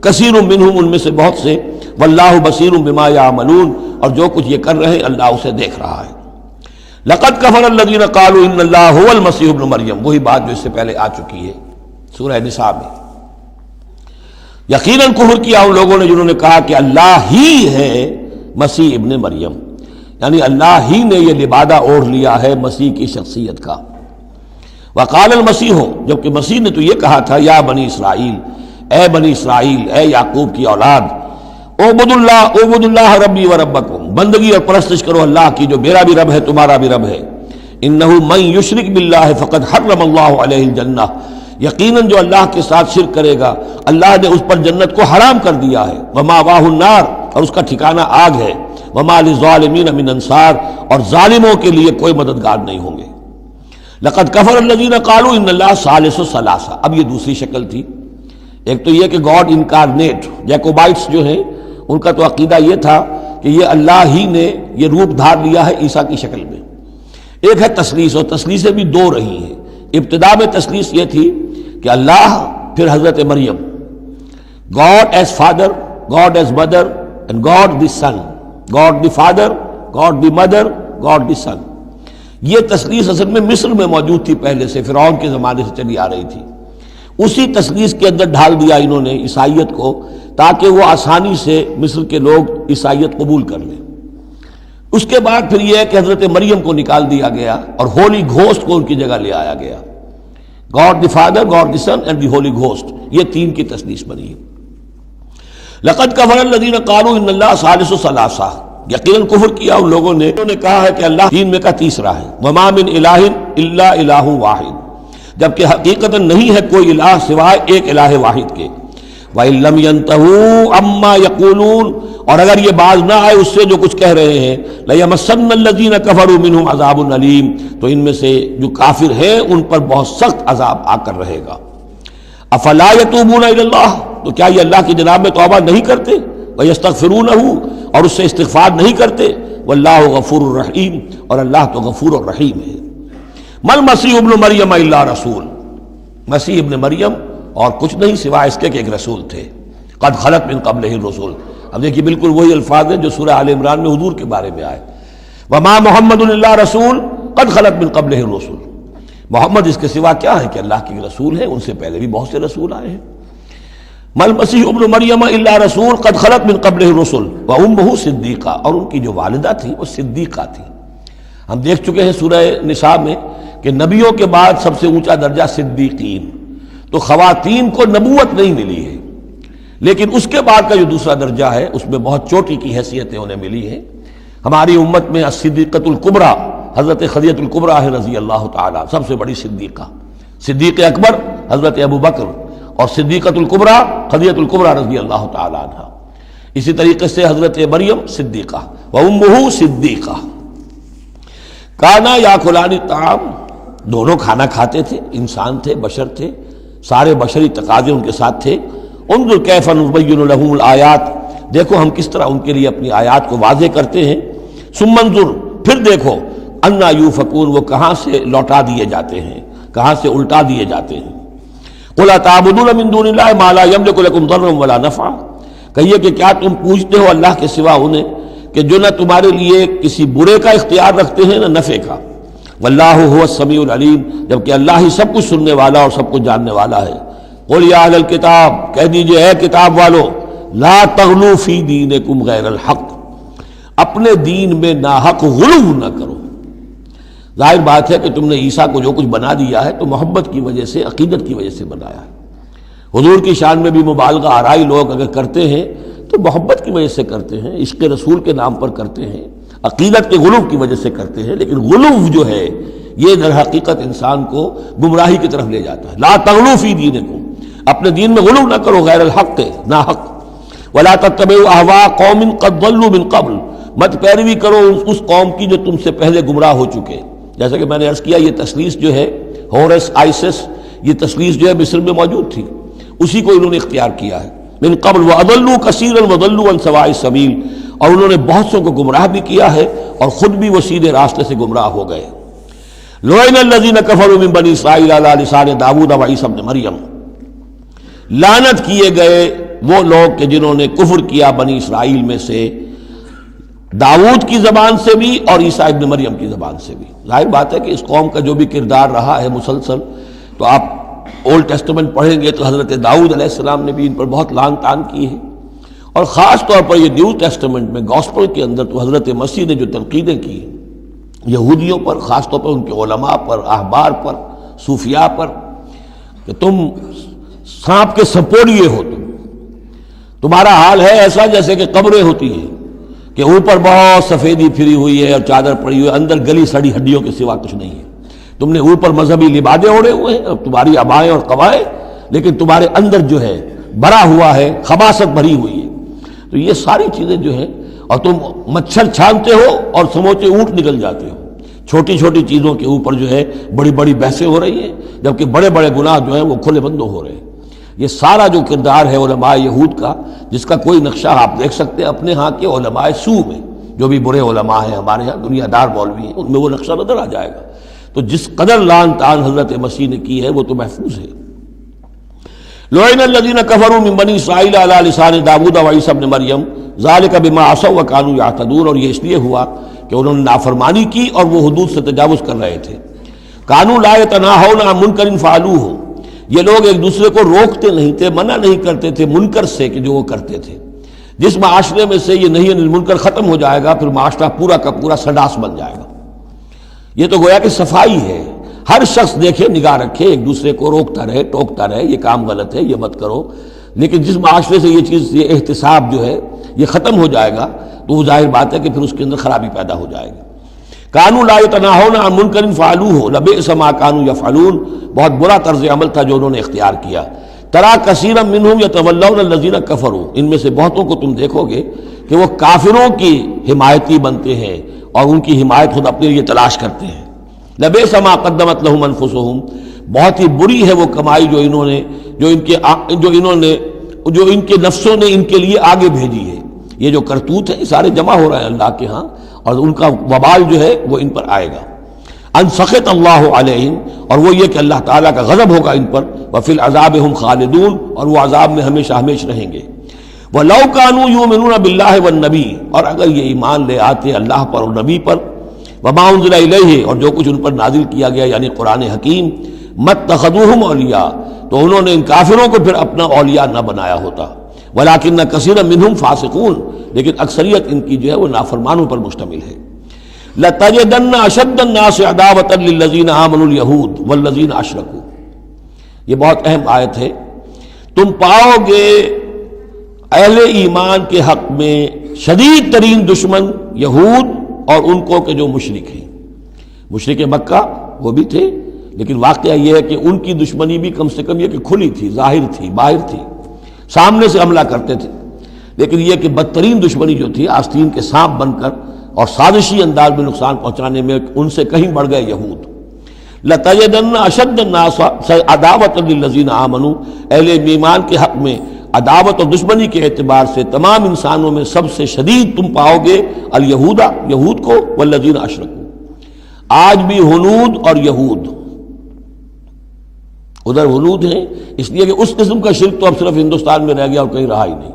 S2: کثیر منہم، ان میں سے بہت سے، واللہ بصیر بما یعملون، اور جو کچھ یہ کر رہے ہیں اللہ اسے دیکھ رہا ہے۔ لقد کفر الذین قالوا ان اللہ هو المسیح ابن مریم، وہی بات جو اس سے پہلے آ چکی ہے سورہ نساء میں۔ یقیناً کفر کیا ان لوگوں نے جنہوں نے کہا کہ اللہ ہی ہے مسیح ابن مریم، یعنی اللہ ہی نے یہ لبادہ اوڑھ لیا ہے مسیح کی شخصیت کا۔ وقال المسیح، جبکہ مسیح نے تو یہ کہا تھا یا بنی اسرائیل، اے بنی اسرائیل، اے یعقوب کی اولاد، اعبدوا اللہ ربی و ربکم، بندگی اور پرستش کرو اللہ کی جو میرا بھی رب ہے تمہارا بھی رب ہے۔ انہ من یشرک باللہ فقد حرم اللہ علیہ الجنہ، یقیناً جو اللہ کے ساتھ شرک کرے گا اللہ نے اس پر جنت کو حرام کر دیا ہے۔ ومأواہ النار، اور اس کا ٹھکانہ آگ ہے۔ وما للظالمین من انصار، اور ظالموں کے لیے کوئی مددگار نہیں ہوں گے۔ لقد کفر الذین قالوا ان اللہ ثالث ثلاثہ، اب یہ دوسری شکل تھی۔ ایک تو یہ کہ گاڈ انکارنیٹ، جیکوبائٹس جو ہیں ان کا تو عقیدہ یہ تھا کہ یہ اللہ ہی نے یہ روپ دھار لیا ہے عیسیٰ کی شکل میں۔ ایک ہے تثلیث، اور تثلیثیں بھی دو رہی ہیں۔ ابتدا میں تثلیث یہ تھی کہ اللہ، پھر حضرت Maryam, God is father, God is mother, and God the son, God the father, God the mother, God the son. یہ تثلیث اصل میں مصر میں موجود تھی پہلے سے، فرعون کے زمانے سے چلی آ رہی تھی۔ اسی تثلیث کے اندر ڈھال دیا انہوں نے عیسائیت کو، تاکہ وہ آسانی سے مصر کے لوگ عیسائیت قبول کر لیں۔ اس کے بعد پھر یہ ہے کہ حضرت مریم کو نکال دیا گیا اور ہولی گھوسٹ کو ان کی جگہ لے آیا گیا۔ God the father, God the Son and the Holy Ghost, یہ تین کی تثلیث بنی ہے۔ لقد کفر الذین قالوا ان اللہ ثالث ثلاثہ، یقیناً کفر کیا ان لوگوں نے، انہوں نے کہا ہے کہ اللہ تین میں کا تیسرا ہے۔ وما من الہ الا الہ واحد، جبکہ حقیقتاً نہیں ہے کوئی الہ سوائے ایک الہ واحد کے۔ وَإِن لَّمْ يَنْتَهُوا عَمَّا يَقُولُونَ، اور اگر یہ باز نہ آئے اس سے جو کچھ کہہ رہے ہیں، لَيَمَسَّنَّ الَّذِينَ كَفَرُوا مِنْهُمْ عَذَابٌ أَلِيمٌ، تو ان میں سے جو کافر ہیں ان پر بہت سخت عذاب آ کر رہے گا۔ أَفَلَا يَتُوبُونَ إِلَى اللَّهِ، تو کیا یہ اللہ کی جناب میں توبہ نہیں کرتے؟ وَيَسْتَغْفِرُونَهُ، اور اس سے استغفار نہیں کرتے؟ وَاللَّهُ غَفُورٌ رَحِيمٌ، اور اللہ تو غفور اور رحیم ہے۔ مَا الْمَسِيحُ ابْنُ مَرْيَمَ إِلَّا رَسُولٌ، مسیح ابن مریم اور کچھ نہیں سوائے اس کے کہ ایک رسول تھے۔ قد خلت من قبلہ الرسل، اب دیکھیے بالکل وہی الفاظ ہیں جو سورہ آل عمران میں حضور کے بارے میں آئے۔ وما محمد الا رسول قد خلت من قبلہ الرسل، محمد اس کے سوا کیا ہے کہ اللہ کے رسول ہیں، ان سے پہلے بھی بہت سے رسول آئے ہیں۔ ما المسیح ابن مریم الا رسول قد خلت من قبلہ الرسل وامہ صدیقہ، اور ان کی جو والدہ تھی وہ صدیقہ تھی۔ ہم دیکھ چکے ہیں سورہ نساء میں کہ نبیوں کے بعد سب سے اونچا درجہ صدیقین، تو خواتین کو نبوت نہیں ملی ہے، لیکن اس کے بعد کا جو دوسرا درجہ ہے اس میں بہت چوٹی کی حیثیتیں انہیں ملی ہیں۔ ہماری امت میں الصدیقۃ الکبریٰ حضرت خدیجہ الکبریٰ رضی اللہ تعالیٰ، سب سے بڑی صدیقہ، صدیق اکبر حضرت ابو بکر، اور صدیقۃ الکبریٰ خدیجہ الکبریٰ رضی اللہ تعالیٰ عنہ۔ اسی طریقے سے حضرت مریم صدیقہ وامہ صدیقہ۔ کانا یاکلان الطعام، دونوں کھانا کھاتے تھے، انسان تھے، بشر تھے، سارے بشری تقاضے ان کے ساتھ تھے۔ انظر کیف نبین لہم الآیات، دیکھو ہم کس طرح ان کے لیے اپنی آیات کو واضح کرتے ہیں۔ ثم انظر، پھر دیکھو، انا یوفکون، وہ کہاں سے لوٹا دیے جاتے ہیں، کہاں سے الٹا دیے جاتے ہیں۔ قل اتعبدون من دون اللہ ما لا یملک لکم ضرا ولا نفعا، کہیے کہ کیا تم پوچھتے ہو اللہ کے سوا انہیں کہ جو نہ تمہارے لیے کسی برے کا اختیار رکھتے ہیں نہ نفع کا۔ واللہ هو السمیع العلیم، جبکہ اللہ ہی سب کچھ سننے والا اور سب کچھ جاننے والا ہے۔ قل یا اہل الکتاب، کہہ دیجئے اے کتاب والو، لا تغلوا فی دینکم غیر الحق، اپنے دین میں ناحق غلو نہ کرو۔ ظاہر بات ہے کہ تم نے عیسیٰ کو جو کچھ بنا دیا ہے تو محبت کی وجہ سے، عقیدت کی وجہ سے بنایا ہے۔ حضور کی شان میں بھی مبالغہ آرائی لوگ اگر کرتے ہیں تو تو محبت کی وجہ سے کرتے ہیں، عشق رسول کے نام پر کرتے ہیں، عقیدت کے غلو کی وجہ سے کرتے ہیں، لیکن غلو جو ہے یہ در حقیقت انسان کو گمراہی کی طرف لے جاتا ہے۔ لا تغلو فی دینکم، اپنے دین میں غلو نہ کرو غیر الحق، ناحق۔ ولا تتبعوا اهواء قوم قد ضلوا من قبل، مت پیروی کرو اس قوم کی جو تم سے پہلے گمراہ ہو چکے۔ جیسا کہ میں نے عرض کیا، یہ تثلیث جو ہے ہورس آئسس، یہ تثلیث جو ہے مصر میں موجود تھی، اسی کو انہوں نے اختیار کیا ہے۔ من قبل واضلوا كثيرا وضلوا عن سواء السبيل، اور انہوں نے بہت سو کو گمراہ بھی کیا ہے اور خود بھی وہ سیدھے راستے سے گمراہ ہو گئے۔ لعن الذين كفروا من بني اسرائيل على لسان داود وعيسى ابن مريم، لعنت کیے گئے وہ لوگ کہ جنہوں نے کفر کیا بنی اسرائیل میں سے داؤد کی زبان سے بھی اور عیسیٰ ابن مریم کی زبان سے بھی۔ ظاہر بات ہے کہ اس قوم کا جو بھی کردار رہا ہے مسلسل، تو آپ اولڈ ٹیسٹمنٹ پڑھیں گے تو حضرت داؤد علیہ السلام نے بھی ان پر بہت لعن طعن کی ہے، اور خاص طور پر یہ نیو ٹیسٹمنٹ میں گاسپل کے اندر تو حضرت مسیح نے جو تنقیدیں کی یہودیوں پر، خاص طور پر ان کے علماء پر، احبار پر، صوفیاء پر، کہ تم سانپ کے سپوڑیے ہو، تمہارا حال ہے ایسا جیسے کہ قبریں ہوتی ہیں کہ اوپر بہت سفیدی پھری ہوئی ہے اور چادر پڑی ہوئی ہے، اندر گلی سڑی ہڈیوں کے سوا کچھ نہیں ہے۔ تم نے اوپر مذہبی لبادے اوڑے ہوئے ہیں اور تمہاری ابائیں اور قوائیں، لیکن تمہارے اندر جو ہے بھرا ہوا ہے، خباثت بھری ہوئی ہے۔ تو یہ ساری چیزیں جو ہیں، اور تم مچھر چھانتے ہو اور سموچے اونٹ نکل جاتے ہو، چھوٹی چھوٹی چیزوں کے اوپر جو ہے بڑی بڑی بحثیں ہو رہی ہیں، جبکہ بڑے بڑے گناہ جو ہیں وہ کھلے بندوں ہو رہے ہیں۔ یہ سارا جو کردار ہے علماء یہود کا، جس کا کوئی نقشہ آپ دیکھ سکتے ہیں اپنے ہاں کے علماء سو میں، جو بھی برے علماء ہیں ہمارے ہاں دنیا دار مولوی ہیں، ان میں وہ نقشہ نظر آ جائے گا۔ تو جس قدر لعن طعن حضرت مسیح نے کی ہے وہ تو محفوظ ہے۔ لعن الذین کفروا من بنی اسرائیل علی لسان داود وعیسی ابن مریم ذلک بما عصوا وکانوا یعتدون، اور یہ اس لیے ہوا کہ انہوں نے نافرمانی کی اور وہ حدود سے تجاوز کر رہے تھے۔ کانوا لا یتناہون عن منکر فعلوہ، یہ لوگ ایک دوسرے کو روکتے نہیں تھے، منع نہیں کرتے تھے منکر سے کہ جو وہ کرتے تھے۔ جس معاشرے میں سے یہ نہیں عن المنکر ختم ہو جائے گا، پھر معاشرہ پورا کا پورا سڈاس بن جائے گا۔ یہ تو گویا کہ صفائی ہے، ہر شخص دیکھے، نگاہ رکھے، ایک دوسرے کو روکتا رہے، ٹوکتا رہے، یہ کام غلط ہے، یہ مت کرو۔ لیکن جس معاشرے سے یہ چیز، یہ احتساب جو ہے یہ ختم ہو جائے گا، تو وہ ظاہر بات ہے کہ پھر اس کے اندر خرابی پیدا ہو جائے گی۔ کانوا لا یتناہون عن منکر فعلوہ لبئس ما کانوا یفعلون، بہت برا طرز عمل تھا جو انہوں نے اختیار کیا۔ ترا کثیرا منہم یتولون الذین کفروا، ان میں سے بہتوں کو تم دیکھو گے کہ وہ کافروں کی حمایتی بنتے ہیں اور ان کی حمایت خود اپنے لیے تلاش کرتے ہیں۔ لبئس ما قدمت لہم انفسہم، بہت ہی بری ہے وہ کمائی جو ان کے نفسوں نے ان کے لیے آگے بھیجی ہے۔ یہ جو کرتوت ہے سارے جمع ہو رہے ہیں اللہ کے ہاں، اور ان کا وبال جو ہے وہ ان پر آئے گا۔ ان سخط اللہ علیہم، اور وہ یہ کہ اللہ تعالیٰ کا غضب ہوگا ان پر، وفی العذاب ہم خالدون، اور وہ عذاب میں ہمیشہ ہمیشہ رہیں گے۔ وَلَوْ كَانُوا يُؤْمِنُونَ بِاللَّهِ وَالنَّبِيِّ، اور اگر یہ ایمان لے آتے اللہ پر اور نبی پر، وَمَا أُنزِلَ إِلَيْهِ، اور جو کچھ ان پر نازل کیا گیا یعنی قرآن حکیم، مَتَّخَذُوهُمْ أَوْلِيَاءَ، تو انہوں نے ان کافروں کو پھر اپنا اولیاء نہ بنایا ہوتا۔ وَلَكِنَّ كَثِيرًا مِّنْهُمْ فَاسِقُونَ، لیکن اکثریت ان کی جو ہے وہ نافرمانوں پر مشتمل ہے۔ لَتَجِدَنَّ أَشَدَّ النَّاسِ عَدَاوَةً لِلَّذِينَ آمَنُوا الْيَهُودَ وَالَّذِينَ أَشْرَكُوا، یہ بہت اہم آیت ہے۔ تم پاؤ گے اہل ایمان کے حق میں شدید ترین دشمن یہود اور ان کو کہ جو مشرک ہیں۔ مشرک مکہ وہ بھی تھے، لیکن واقعہ یہ ہے کہ ان کی دشمنی بھی کم سے کم یہ کہ کھلی تھی، ظاہر تھی، باہر تھی، سامنے سے حملہ کرتے تھے، لیکن یہ کہ بدترین دشمنی جو تھی آستین کے سانپ بن کر اور سازشی انداز میں نقصان پہنچانے میں ان سے کہیں بڑھ گئے یہود۔ لَتَجِدَنَّ أَشَدَّ النَّاسِ عَدَاوَةً لِلَّذِينَ آمَنُوا، اہل ایمان کے حق میں عداوت اور دشمنی کے اعتبار سے تمام انسانوں میں سب سے شدید تم پاؤ گے الیہود، یہود کو، والذین اشرکوا۔ آج بھی ہنود اور یہود، ادھر ہنود ہیں اس لیے کہ اس قسم کا شرک تو اب صرف ہندوستان میں رہ گیا اور کہیں رہا ہی نہیں۔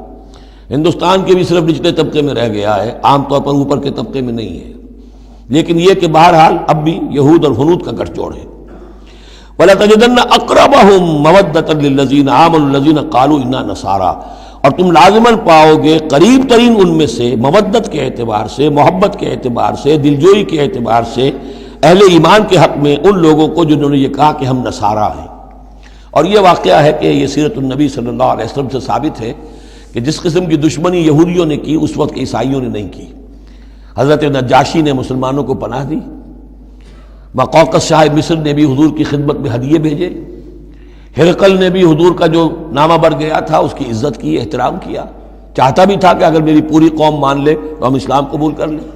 S2: ہندوستان کے بھی صرف نچلے طبقے میں رہ گیا ہے، عام طور پر اوپر کے طبقے میں نہیں ہے، لیکن یہ کہ بہرحال اب بھی یہود اور ہنود کا گٹھ ہے۔ وَلَتَجِدَنَّ أَقْرَبَهُمْ مَوَدَّةً لِلَّذِينَ آمَنُوا الَّذِينَ قَالُوا إِنَّا نَصَارَىٰ، اور تم لازماً پاؤ گے قریب ترین ان میں سے، مودت کے اعتبار سے، محبت کے اعتبار سے، دلجوئی کے اعتبار سے، اہل ایمان کے حق میں ان لوگوں کو جنہوں نے یہ کہا کہ ہم نصارہ ہیں۔ اور یہ واقعہ ہے کہ یہ سیرت النبی صلی اللہ علیہ وسلم سے ثابت ہے کہ جس قسم کی دشمنی یہودیوں نے کی اس وقت عیسائیوں نے نہیں کی۔ حضرت نجاشی نے مسلمانوں کو پناہ دی، مقوقس شاہ مصر نے بھی حضور کی خدمت میں ہدیے بھیجے، ہرقل نے بھی حضور کا جو نامہ بر گیا تھا اس کی عزت کی، احترام کیا، چاہتا بھی تھا کہ اگر میری پوری قوم مان لے تو ہم اسلام قبول کر لیں۔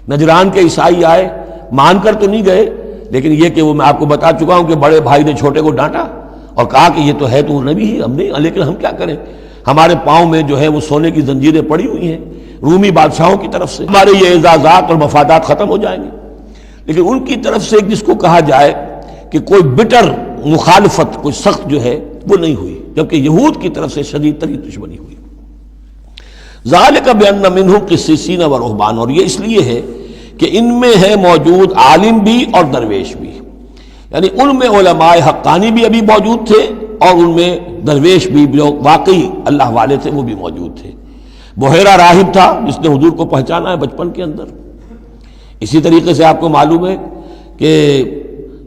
S2: نجران کے عیسائی آئے، مان کر تو نہیں گئے، لیکن یہ کہ وہ میں آپ کو بتا چکا ہوں کہ بڑے بھائی نے چھوٹے کو ڈانٹا اور کہا کہ یہ تو ہے تو وہ نبی ہی، ہم نہیں، لیکن ہم کیا کریں، ہمارے پاؤں میں جو ہے وہ سونے کی زنجیریں پڑی ہوئی ہیں رومی بادشاہوں کی طرف سے، ہمارے یہ اعزازات اور مفادات ختم ہو جائیں گے۔ لیکن ان کی طرف سے جس کو کہا جائے کہ کوئی بٹر مخالفت، کوئی سخت جو ہے وہ نہیں ہوئی، جبکہ یہود کی طرف سے شدید ترین دشمنی ہوئی۔ ذالک بان منہم قسیسین و رہبان، اور یہ اس لیے ہے کہ ان میں ہے موجود عالم بھی اور درویش بھی، یعنی ان میں علماء حقانی بھی ابھی موجود تھے اور ان میں درویش بھی جو واقعی اللہ والے تھے وہ بھی موجود تھے۔ بحیرہ راہب تھا جس نے حضور کو پہچانا ہے بچپن کے اندر۔ اسی طریقے سے آپ کو معلوم ہے کہ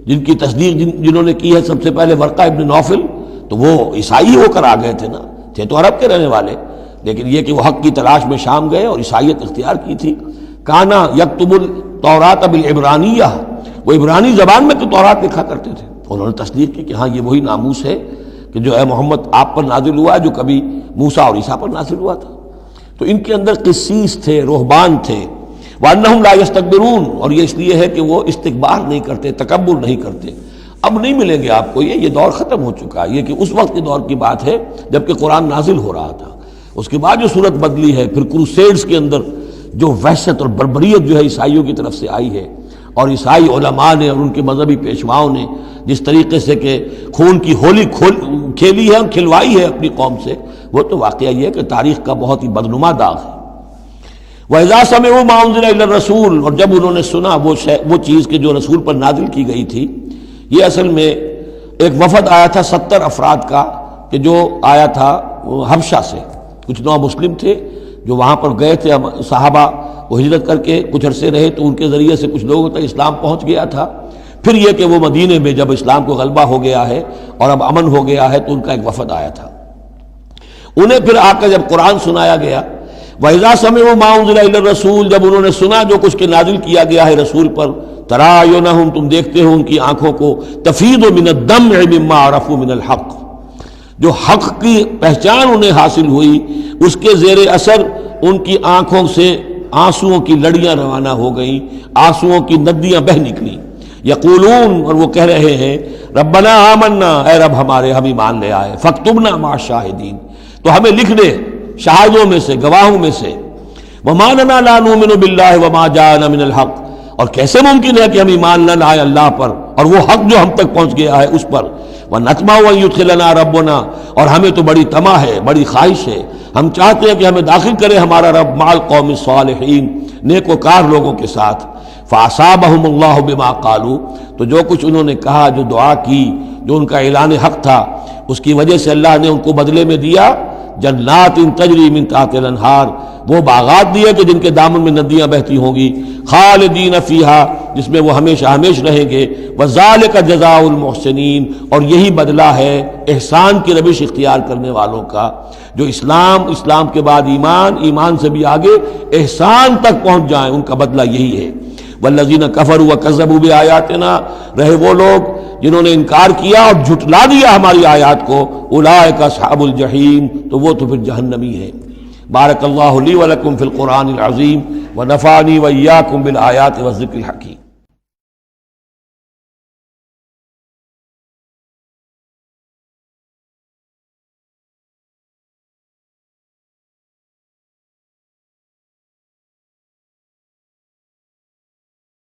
S2: جن کی تصدیق جنہوں نے کی ہے سب سے پہلے ورقہ ابن نوفل، تو وہ عیسائی ہو کر آ گئے تھے نا، تھے تو عرب کے رہنے والے، لیکن یہ کہ وہ حق کی تلاش میں شام گئے اور عیسائیت اختیار کی تھی۔ کانا یکتب التوراۃ بالعبرانیہ، وہ عبرانی زبان میں تو تورات لکھا کرتے تھے، انہوں نے تصدیق کی کہ ہاں یہ وہی ناموس ہے کہ جو ہے محمد آپ پر نازل ہوا جو کبھی موسیٰ اور عیسیٰ پر نازل ہوا تھا۔ تو ان کے اندر قسیس تھے، رہبان تھے، وَأَنَّهُمْ لَا يَسْتَكْبِرُونَ، اور یہ اس لیے ہے کہ وہ استکبار نہیں کرتے، تکبر نہیں کرتے۔ اب نہیں ملیں گے آپ کو، یہ دور ختم ہو چکا ہے، یہ کہ اس وقت کے دور کی بات ہے جبکہ قرآن نازل ہو رہا تھا۔ اس کے بعد جو صورت بدلی ہے، پھر کروسیڈز کے اندر جو وحشت اور بربریت جو ہے عیسائیوں کی طرف سے آئی ہے، اور عیسائی علماء نے اور ان کے مذہبی پیشواؤں نے جس طریقے سے کہ خون کی ہولی کھیلی ہے اور کھلوائی ہے اپنی قوم سے، وہ تو واقعہ یہ ہے کہ تاریخ کا بہت ہی بدنما داغ ہے۔ وَإِذَا سَمِعُوا مَا أُنزِلَ إِلَى الرَّسُولِ، اور جب انہوں نے سنا وہ چیز کہ جو رسول پر نازل کی گئی تھی۔ یہ اصل میں ایک وفد آیا تھا 70 افراد کا کہ جو آیا تھا حبشہ سے، کچھ نو مسلم تھے جو وہاں پر گئے تھے، صحابہ وہ ہجرت کر کے کچھ عرصے رہے تو ان کے ذریعے سے کچھ لوگوں تک اسلام پہنچ گیا تھا۔ پھر یہ کہ وہ مدینے میں جب اسلام کو غلبہ ہو گیا ہے اور اب امن ہو گیا ہے تو ان کا ایک وفد آیا تھا۔ انہیں پھر آ کر جب قرآن سنایا گیا، وَإِذَا سَمِعُوا مَا أُنزِلَ إِلَى الرَّسُولِ، جب انہوں نے سنا جو کچھ کہ نازل کیا گیا ہے رسول پر، تَرَىٰ أَعْيُنَهُمْ، تم دیکھتے ہو ان کی آنکھوں کو، تَفِيضُ مِنَ الدَّمْعِ مِمَّا عَرَفُوا مِنَ الْحَقِّ، جو حق کی پہچان انہیں حاصل ہوئی اس کے زیر اثر ان کی آنکھوں سے آنسوؤں کی لڑیاں روانہ ہو گئیں، آنسوؤں کی ندیاں بہہ نکلیں۔ یقولون، اور وہ کہہ رہے ہیں، ربنا آمنا، اے رب ہمارے ہم ایمان لے آئے، فاکتبنا مع الشاہدین، تو ہمیں لکھ دے شاہدوں میں سے، گواہوں میں سے۔ وما لنا لا نؤمن باللہ وما جاءنا من الحق، اور کیسے ممکن ہے کہ ہم ایمان نہ لائیں اللہ پر اور وہ حق جو ہم تک پہنچ گیا ہے اس پر۔ وَنَطْمَعُ أَن يُدْخِلَنَا رَبُّنَا، اور ہمیں تو بڑی طمع ہے، بڑی خواہش ہے، ہم چاہتے ہیں کہ ہمیں داخل کرے ہمارا رب مع القوم الصالحین، نیک وکار لوگوں کے ساتھ۔ فَأَصَابَهُمُ اللَّهُ بِمَا قَالُوا، تو جو کچھ انہوں نے کہا، جو دعا کی، جو ان کا اعلان حق تھا، اس کی وجہ سے اللہ نے ان کو بدلے میں دیا جنات تجری من تحت الانہار، وہ باغات دیے کہ جن کے دامن میں ندیاں بہتی ہوں گی، خالدین فیہا، جس میں وہ ہمیشہ ہمیش رہیں گے، وذالک جزاء المحسنین، اور یہی بدلہ ہے احسان کی روش اختیار کرنے والوں کا، جو اسلام کے بعد ایمان سے بھی آگے احسان تک پہنچ جائیں، ان کا بدلہ یہی ہے۔ والذین کفروا وکذبوا بآیاتنا، رہے وہ لوگ جنہوں نے انکار کیا اور جھٹلا دیا ہماری آیات کو، اولئک اصحاب الجحیم، تو وہ تو پھر جہنمی ہے۔ بارک اللہ لی ولکم فی القرآن العظیم ونفعنی وإیاکم بالآیات والذکر الحکیم۔